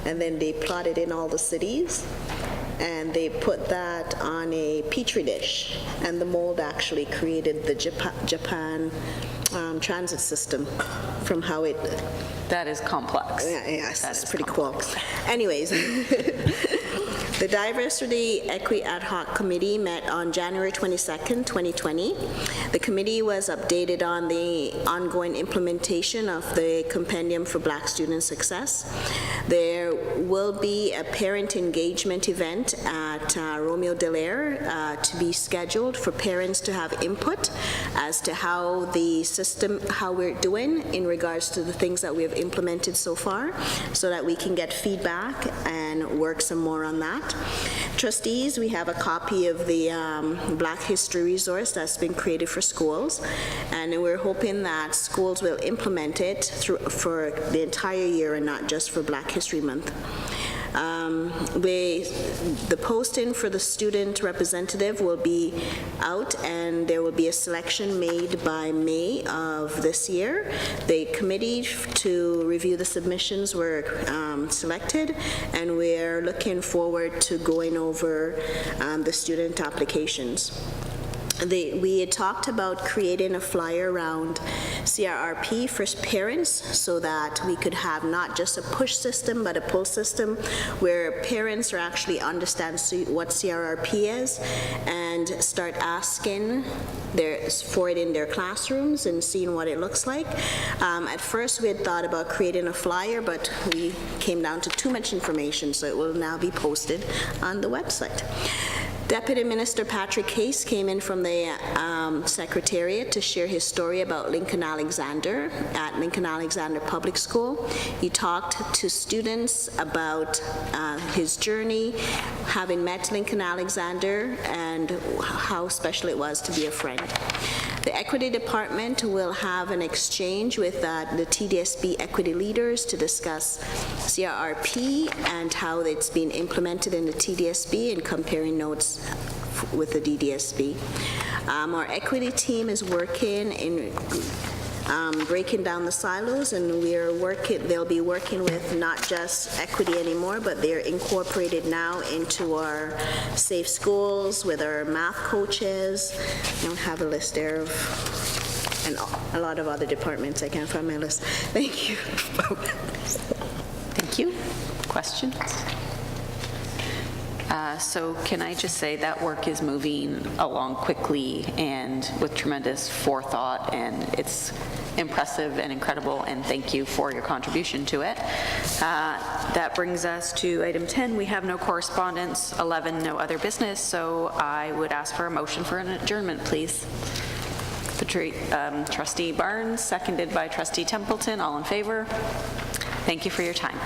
and then they plotted in all the cities, and they put that on a petri dish, and the mold actually created the Japan transit system from how it... That is complex. Yes, that's pretty cool. Anyways, the Diversity Equity Ad Hoc Committee met on January 22nd, 2020. The committee was updated on the ongoing implementation of the Compendium for Black Student Success. There will be a parent engagement event at Romeo Dallaire to be scheduled for parents to have input as to how the system, how we're doing in regards to the things that we have implemented so far, so that we can get feedback and work some more on that. Trustees, we have a copy of the Black History resource that's been created for schools, and we're hoping that schools will implement it for the entire year and not just for Black History Month. The posting for the student representative will be out, and there will be a selection made by May of this year. The committee to review the submissions were selected, and we're looking forward to going over the student applications. We had talked about creating a flyer around CRRP for parents so that we could have not just a push system but a pull system where parents are actually understand what CRRP is and start asking for it in their classrooms and seeing what it looks like. At first we had thought about creating a flyer, but we came down to too much information, so it will now be posted on the website. Deputy Minister Patrick Case came in from the Secretariat to share his story about Lincoln Alexander at Lincoln Alexander Public School. He talked to students about his journey, having met Lincoln Alexander, and how special it was to be a friend. The Equity Department will have an exchange with the TDSB equity leaders to discuss CRRP and how it's being implemented in the TDSB and comparing notes with the DDSB. Our equity team is working in breaking down the silos, and they'll be working with not just equity anymore, but they're incorporated now into our safe schools with our math coaches. I don't have a list there and a lot of other departments. I can't find my list. Thank you. Thank you. Questions? So can I just say that work is moving along quickly and with tremendous forethought, and it's impressive and incredible, and thank you for your contribution to it. That brings us to item 10. We have no correspondence. 11, no other business, so I would ask for a motion for an adjournment, please. Trustee Barnes, seconded by Trustee Templeton. All in favor? Thank you for your time.